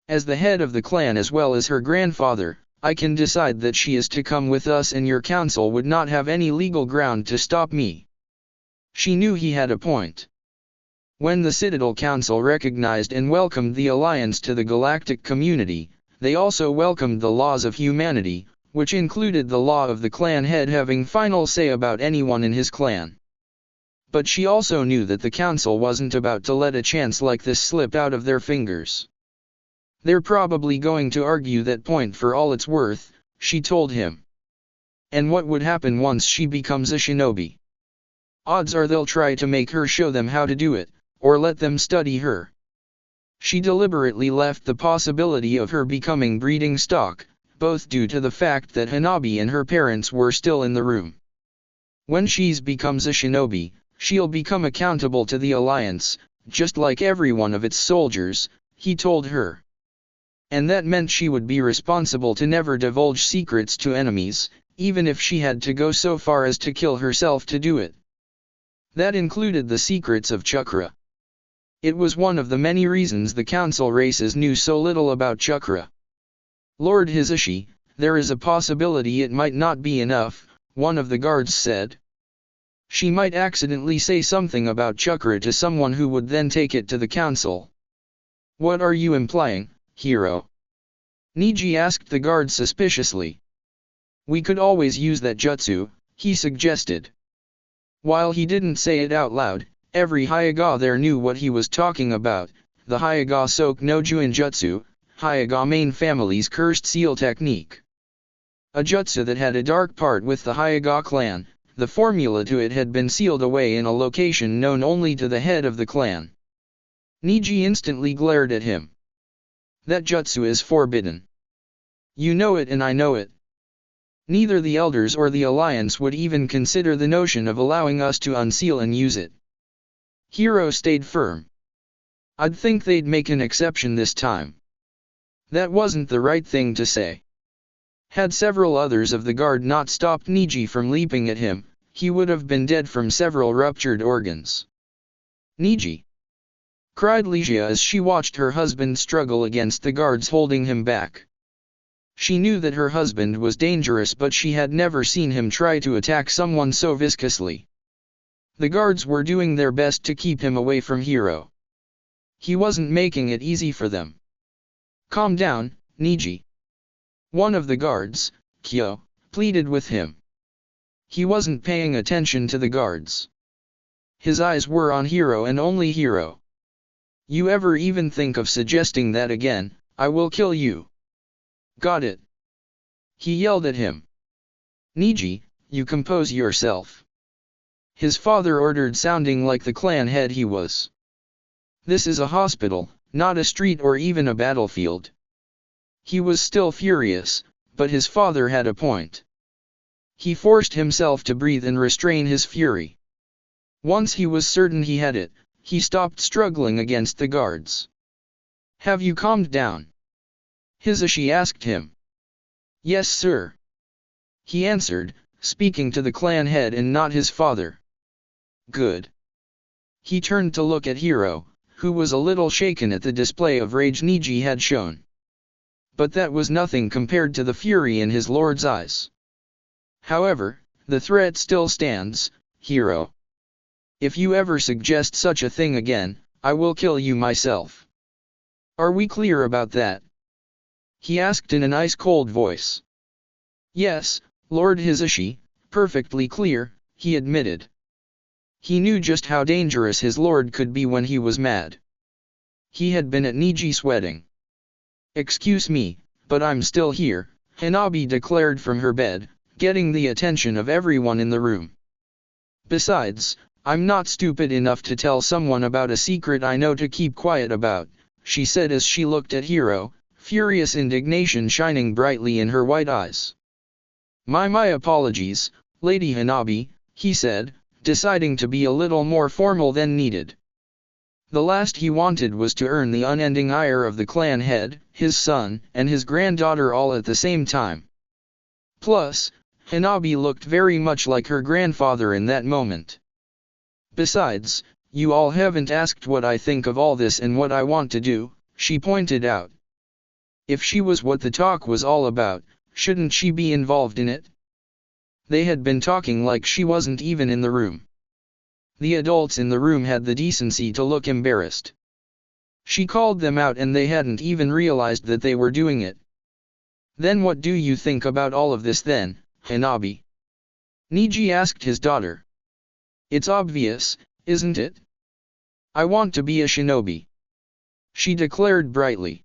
As the head of the clan as well as her grandfather, I can decide that she is to come with us and your council would not have any legal ground to stop me. She knew he had a point. When the Citadel Council recognized and welcomed the alliance to the galactic community, they also welcomed the laws of humanity, which included the law of the clan head having final say about anyone in his clan. But she also knew that the council wasn't about to let a chance like this slip out of their fingers. They're probably going to argue that point for all it's worth, she told him. And what would happen once she becomes a shinobi? Odds are they'll try to make her show them how to do it, or let them study her. She deliberately left the possibility of her becoming breeding stock, both due to the fact that Hanabi and her parents were still in the room. When she becomes a shinobi, she'll become accountable to the Alliance, just like every one of its soldiers, he told her. And that meant she would be responsible to never divulge secrets to enemies, even if she had to go so far as to kill herself to do it. That included the secrets of chakra. It was one of the many reasons the council races knew so little about chakra. Lord Hizashi, there is a possibility it might not be enough, one of the guards said. She might accidentally say something about chakra to someone who would then take it to the council. What are you implying, hero? Niji asked the guard suspiciously. We could always use that jutsu, he suggested. While he didn't say it out loud, every Hyuga there knew what he was talking about, the Hyuga Soke no Juinjutsu, Hyuga main family's cursed seal technique. A jutsu that had a dark part with the Hyuga clan, the formula to it had been sealed away in a location known only to the head of the clan. Niji instantly glared at him. That jutsu is forbidden. You know it and I know it. Neither the elders or the Alliance would even consider the notion of allowing us to unseal and use it. Hiro stayed firm. I'd think they'd make an exception this time. That wasn't the right thing to say. Had several others of the guard not stopped Niji from leaping at him, he would have been dead from several ruptured organs. Niji! Cried Ligia as she watched her husband struggle against the guards holding him back. She knew that her husband was dangerous, but she had never seen him try to attack someone so viciously. The guards were doing their best to keep him away from Hiro. He wasn't making it easy for them. Calm down, Niji. One of the guards, Kyo, pleaded with him. He wasn't paying attention to the guards. His eyes were on Hiro and only Hiro. You ever even think of suggesting that again, I will kill you. Got it? He yelled at him. Niji, you compose yourself. His father ordered, sounding like the clan head he was. This is a hospital, not a street or even a battlefield. He was still furious, but his father had a point. He forced himself to breathe and restrain his fury. Once he was certain he had it, he stopped struggling against the guards. Have you calmed down? Hizashi asked him. Yes, sir. He answered, speaking to the clan head and not his father. Good. He turned to look at Hiro, who was a little shaken at the display of rage Niji had shown. But that was nothing compared to the fury in his lord's eyes. However, the threat still stands, Hiro. If you ever suggest such a thing again, I will kill you myself. Are we clear about that? He asked in an ice-cold voice. Yes, Lord Hizashi, perfectly clear, he admitted. He knew just how dangerous his lord could be when he was mad. He had been at Niji's wedding. Excuse me, but I'm still here, Hanabi declared from her bed, getting the attention of everyone in the room. Besides, I'm not stupid enough to tell someone about a secret I know to keep quiet about, she said as she looked at Hiro, furious indignation shining brightly in her white eyes. My apologies, Lady Hanabi, he said, deciding to be a little more formal than needed. The last he wanted was to earn the unending ire of the clan head, his son, and his granddaughter all at the same time. Plus, Hanabi looked very much like her grandfather in that moment. Besides, you all haven't asked what I think of all this and what I want to do, she pointed out. If she was what the talk was all about, shouldn't she be involved in it? They had been talking like she wasn't even in the room. The adults in the room had the decency to look embarrassed. She called them out and they hadn't even realized that they were doing it. Then what do you think about all of this then, Hanabi? Niji asked his daughter. It's obvious, isn't it? I want to be a shinobi. She declared brightly.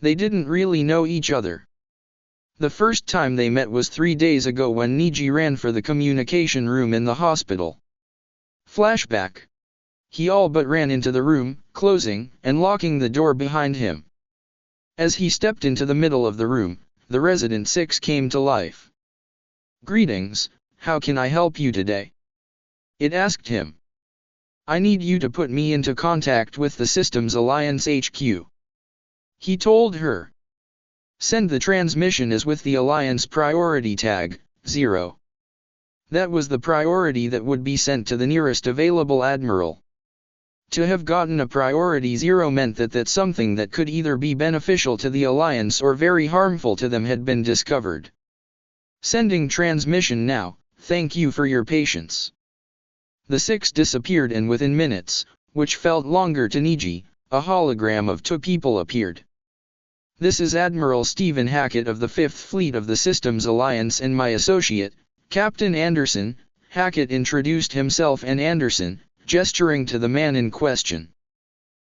They didn't really know each other. The first time they met was 3 days ago when Niji ran for the communication room in the hospital. Flashback. He all but ran into the room, closing and locking the door behind him. As he stepped into the middle of the room, the Resident 6 came to life. "Greetings, how can I help you today?" it asked him. "I need you to put me into contact with the Systems Alliance HQ." He told her. "Send the transmission as with the Alliance priority tag, 0. That was the priority that would be sent to the nearest available admiral. To have gotten a priority 0 meant that something that could either be beneficial to the Alliance or very harmful to them had been discovered. Sending transmission now, thank you for your patience." The 6 disappeared, and within minutes, which felt longer to Niji, a hologram of 2 people appeared. "This is Admiral Stephen Hackett of the 5th Fleet of the Systems Alliance and my associate, Captain Anderson." Hackett introduced himself and Anderson, gesturing to the man in question.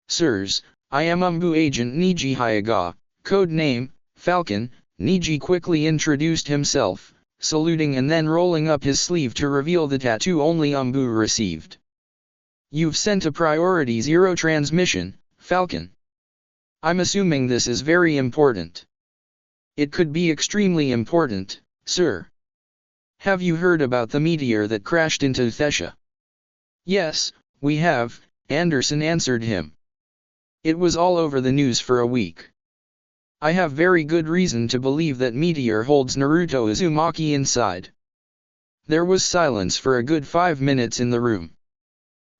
"Sirs, I am Umbu Agent Niji Hyagawa, code name, Falcon." Niji quickly introduced himself, saluting and then rolling up his sleeve to reveal the tattoo only Umbu received. "You've sent a priority 0 transmission, Falcon. I'm assuming this is very important." "It could be extremely important, sir." "Have you heard about the meteor that crashed into Thesha?" "Yes, we have," Anderson answered him. "It was all over the news for a week. I have very good reason to believe that meteor holds Naruto Uzumaki inside." There was silence for a good 5 minutes in the room.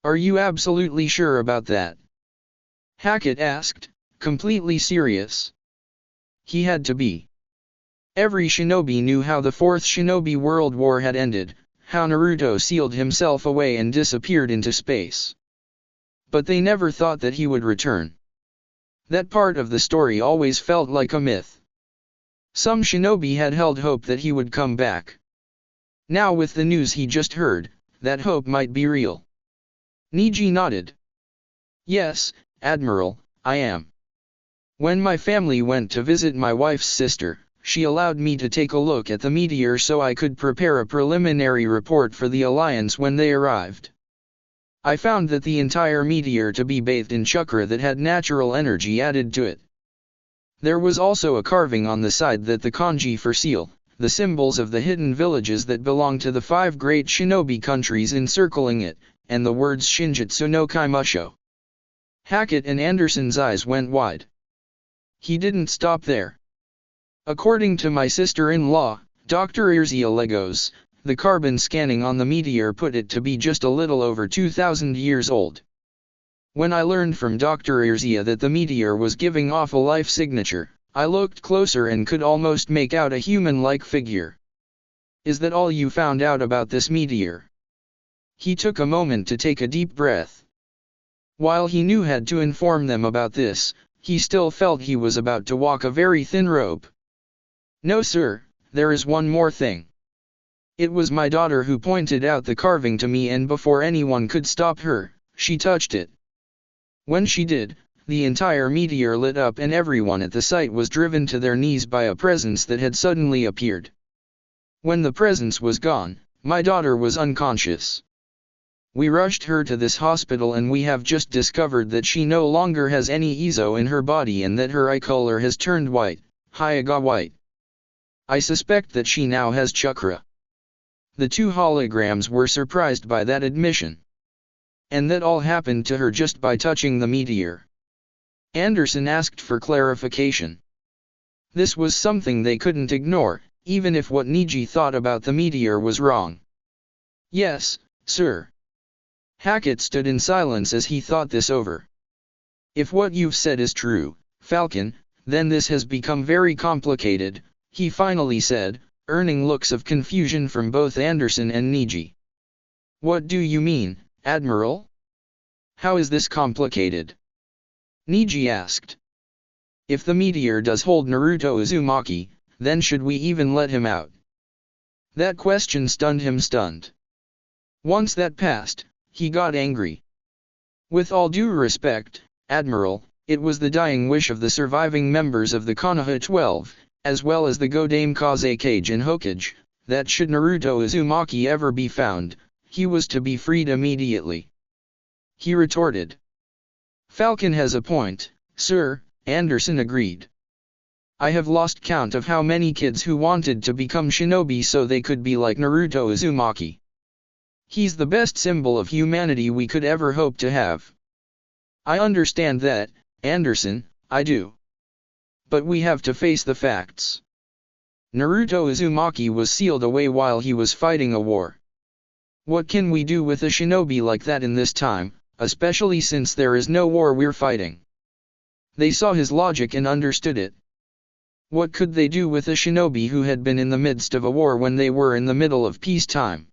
"Are you absolutely sure about that?" Hackett asked, completely serious. He had to be. Every shinobi knew how the 4th Shinobi World War had ended, how Naruto sealed himself away and disappeared into space. But they never thought that he would return. That part of the story always felt like a myth. Some shinobi had held hope that he would come back. Now with the news he just heard, that hope might be real. Niji nodded. "Yes, Admiral, I am. When my family went to visit my wife's sister, she allowed me to take a look at the meteor so I could prepare a preliminary report for the Alliance when they arrived. I found that the entire meteor to be bathed in chakra that had natural energy added to it. There was also a carving on the side that the kanji for seal, the symbols of the hidden villages that belong to the 5 great shinobi countries encircling it, and the words Shinjutsu no Kaimusho." Hackett and Anderson's eyes went wide. He didn't stop there. "According to my sister-in-law, Dr. Irzia Legos, the carbon scanning on the meteor put it to be just a little over 2,000 years old. When I learned from Dr. Irzia that the meteor was giving off a life signature, I looked closer and could almost make out a human-like figure." "Is that all you found out about this meteor?" He took a moment to take a deep breath. While he knew had to inform them about this, he still felt he was about to walk a very thin rope. "No sir, there is one more thing. It was my daughter who pointed out the carving to me, and before anyone could stop her, she touched it. When she did, the entire meteor lit up and everyone at the site was driven to their knees by a presence that had suddenly appeared. When the presence was gone, my daughter was unconscious. We rushed her to this hospital and we have just discovered that she no longer has any Izo in her body and that her eye color has turned white, Hyuga white. I suspect that she now has chakra." The 2 holograms were surprised by that admission. "And that all happened to her just by touching the meteor?" Anderson asked for clarification. This was something they couldn't ignore, even if what Niji thought about the meteor was wrong. "Yes, sir." Hackett stood in silence as he thought this over. "If what you've said is true, Falcon, then this has become very complicated," he finally said, earning looks of confusion from both Anderson and Niji. "What do you mean, Admiral? How is this complicated?" Niji asked. "If the meteor does hold Naruto Uzumaki, then should we even let him out?" That question stunned him. Once that passed, he got angry. "With all due respect, Admiral, It was the dying wish of the surviving members of the Konoha 12, as well as the Godame Kazekage and Hokage, that should Naruto Uzumaki ever be found, he was to be freed immediately. He retorted. Falcon has a point, sir, Anderson agreed. I have lost count of how many kids who wanted to become shinobi so they could be like Naruto Uzumaki. He's the best symbol of humanity we could ever hope to have. I understand that, Anderson, I do. But we have to face the facts. Naruto Uzumaki was sealed away while he was fighting a war. What can we do with a shinobi like that in this time, especially since there is no war we're fighting? They saw his logic and understood it. What could they do with a shinobi who had been in the midst of a war when they were in the middle of peacetime?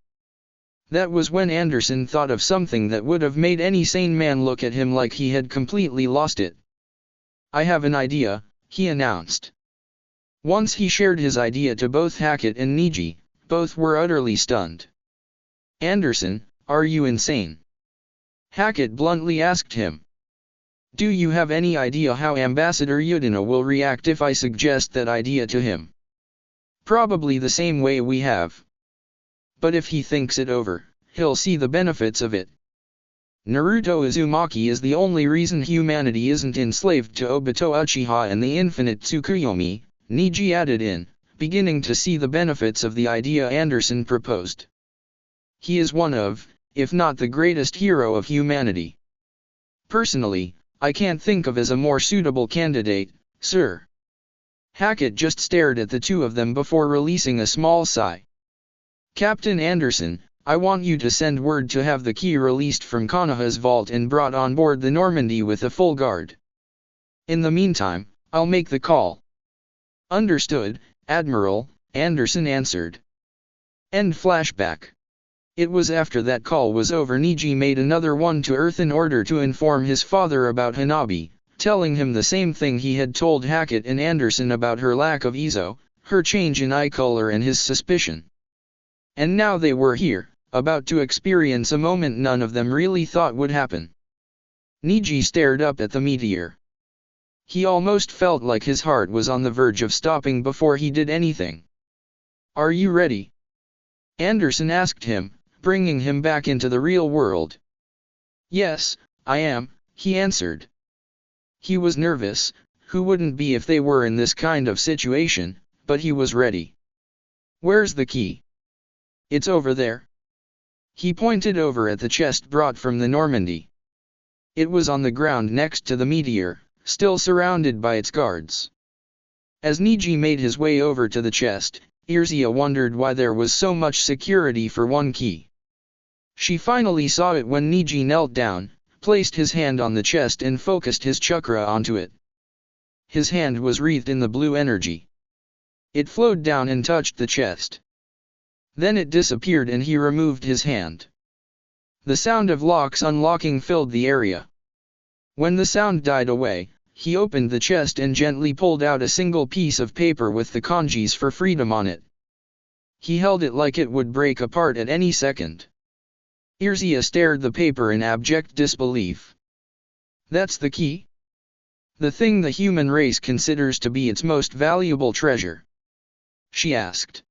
That was when Anderson thought of something that would have made any sane man look at him like he had completely lost it. I have an idea, he announced. Once he shared his idea to both Hackett and Neji, both were utterly stunned. Anderson, are you insane? Hackett bluntly asked him. Do you have any idea how Ambassador Yudina will react if I suggest that idea to him? Probably the same way we have. But if he thinks it over, he'll see the benefits of it. Naruto Uzumaki is the only reason humanity isn't enslaved to Obito Uchiha and the infinite Tsukuyomi, Neji added in, beginning to see the benefits of the idea Anderson proposed. He is one of, if not the greatest hero of humanity. Personally, I can't think of as a more suitable candidate, sir. Hackett just stared at the two of them before releasing a small sigh. Captain Anderson, I want you to send word to have the key released from Konoha's vault and brought on board the Normandy with a full guard. In the meantime, I'll make the call. Understood, Admiral, Anderson answered. End flashback. It was after that call was over Neji made another one to Earth in order to inform his father about Hanabi, telling him the same thing he had told Hackett and Anderson about her lack of Izo, her change in eye color and his suspicion. And now they were here, about to experience a moment none of them really thought would happen. Neji stared up at the meteor. He almost felt like his heart was on the verge of stopping before he did anything. Are you ready? Anderson asked him, bringing him back into the real world. Yes, I am, he answered. He was nervous, who wouldn't be if they were in this kind of situation, but he was ready. Where's the key? It's over there. He pointed over at the chest brought from the Normandy. It was on the ground next to the meteor, still surrounded by its guards. As Neji made his way over to the chest, Irzia wondered why there was so much security for one key. She finally saw it when Neji knelt down, placed his hand on the chest and focused his chakra onto it. His hand was wreathed in the blue energy. It flowed down and touched the chest. Then it disappeared and he removed his hand. The sound of locks unlocking filled the area. When the sound died away, he opened the chest and gently pulled out a single piece of paper with the kanjis for freedom on it. He held it like it would break apart at any second. Irzia stared the paper in abject disbelief. That's the key? The thing the human race considers to be its most valuable treasure? She asked.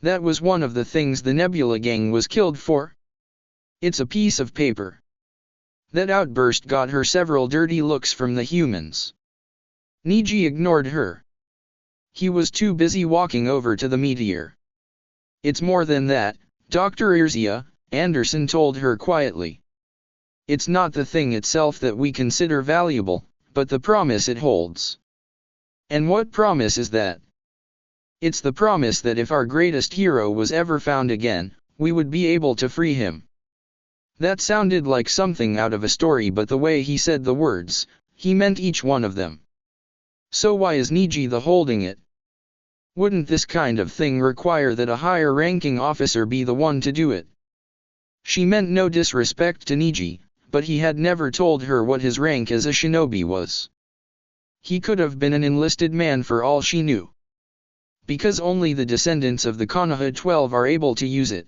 That was one of the things the Nebula Gang was killed for? It's a piece of paper. That outburst got her several dirty looks from the humans. Neji ignored her. He was too busy walking over to the meteor. It's more than that, Dr. Irzia, Anderson told her quietly. It's not the thing itself that we consider valuable, but the promise it holds. And what promise is that? It's the promise that if our greatest hero was ever found again, we would be able to free him. That sounded like something out of a story, but the way he said the words, he meant each one of them. So why is Neji the holding it? Wouldn't this kind of thing require that a higher-ranking officer be the one to do it? She meant no disrespect to Neji, but he had never told her what his rank as a shinobi was. He could have been an enlisted man for all she knew. Because only the descendants of the Konoha 12 are able to use it.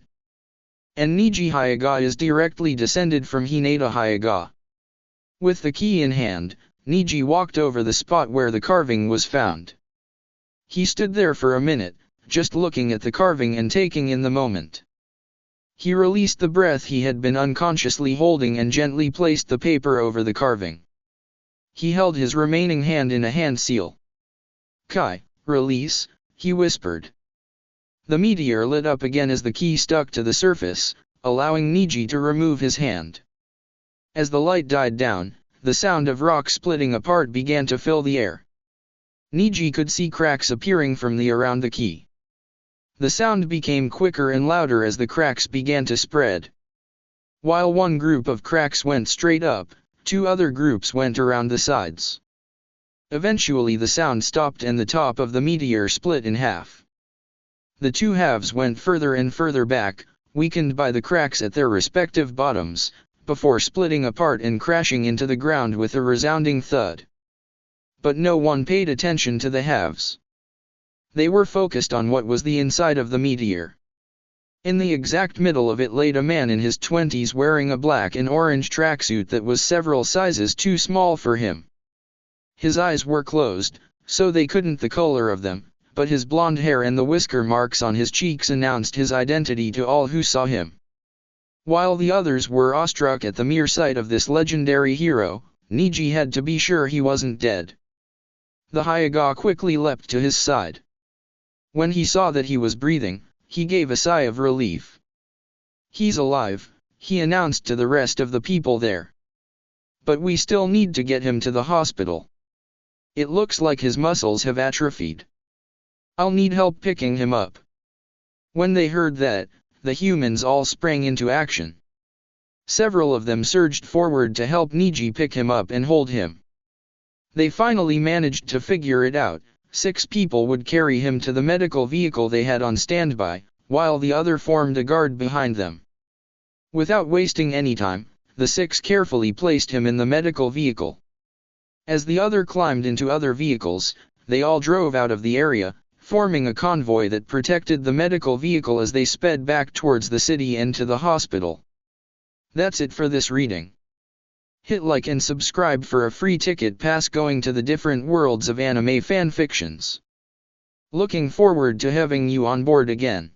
And Neji Hyuga is directly descended from Hinata Hyuga. With the key in hand, Niji walked over the spot where the carving was found. He stood there for a minute, just looking at the carving and taking in the moment. He released the breath he had been unconsciously holding and gently placed the paper over the carving. He held his remaining hand in a hand seal. "Kai, release," he whispered. The meteor lit up again as the key stuck to the surface, allowing Niji to remove his hand. As the light died down, the sound of rock splitting apart began to fill the air. Niji could see cracks appearing from around the key. The sound became quicker and louder as the cracks began to spread. While one group of cracks went straight up, two other groups went around the sides. Eventually the sound stopped and the top of the meteor split in half. The two halves went further and further back, weakened by the cracks at their respective bottoms, before splitting apart and crashing into the ground with a resounding thud. But no one paid attention to the halves. They were focused on what was the inside of the meteor. In the exact middle of it laid a man in his 20s wearing a black and orange tracksuit that was several sizes too small for him. His eyes were closed, so they couldn't the color of them, but his blonde hair and the whisker marks on his cheeks announced his identity to all who saw him. While the others were awestruck at the mere sight of this legendary hero, Niji had to be sure he wasn't dead. The Hyuga quickly leapt to his side. When he saw that he was breathing, he gave a sigh of relief. "He's alive," he announced to the rest of the people there. "But we still need to get him to the hospital. It looks like his muscles have atrophied. I'll need help picking him up." When they heard that, the humans all sprang into action. Several of them surged forward to help Niji pick him up and hold him. They finally managed to figure it out. 6 people would carry him to the medical vehicle they had on standby, while the other formed a guard behind them. Without wasting any time, the 6 carefully placed him in the medical vehicle. As the other climbed into other vehicles, they all drove out of the area, forming a convoy that protected the medical vehicle as they sped back towards the city and to the hospital. That's it for this reading. Hit like and subscribe for a free ticket pass going to the different worlds of anime fanfictions. Looking forward to having you on board again.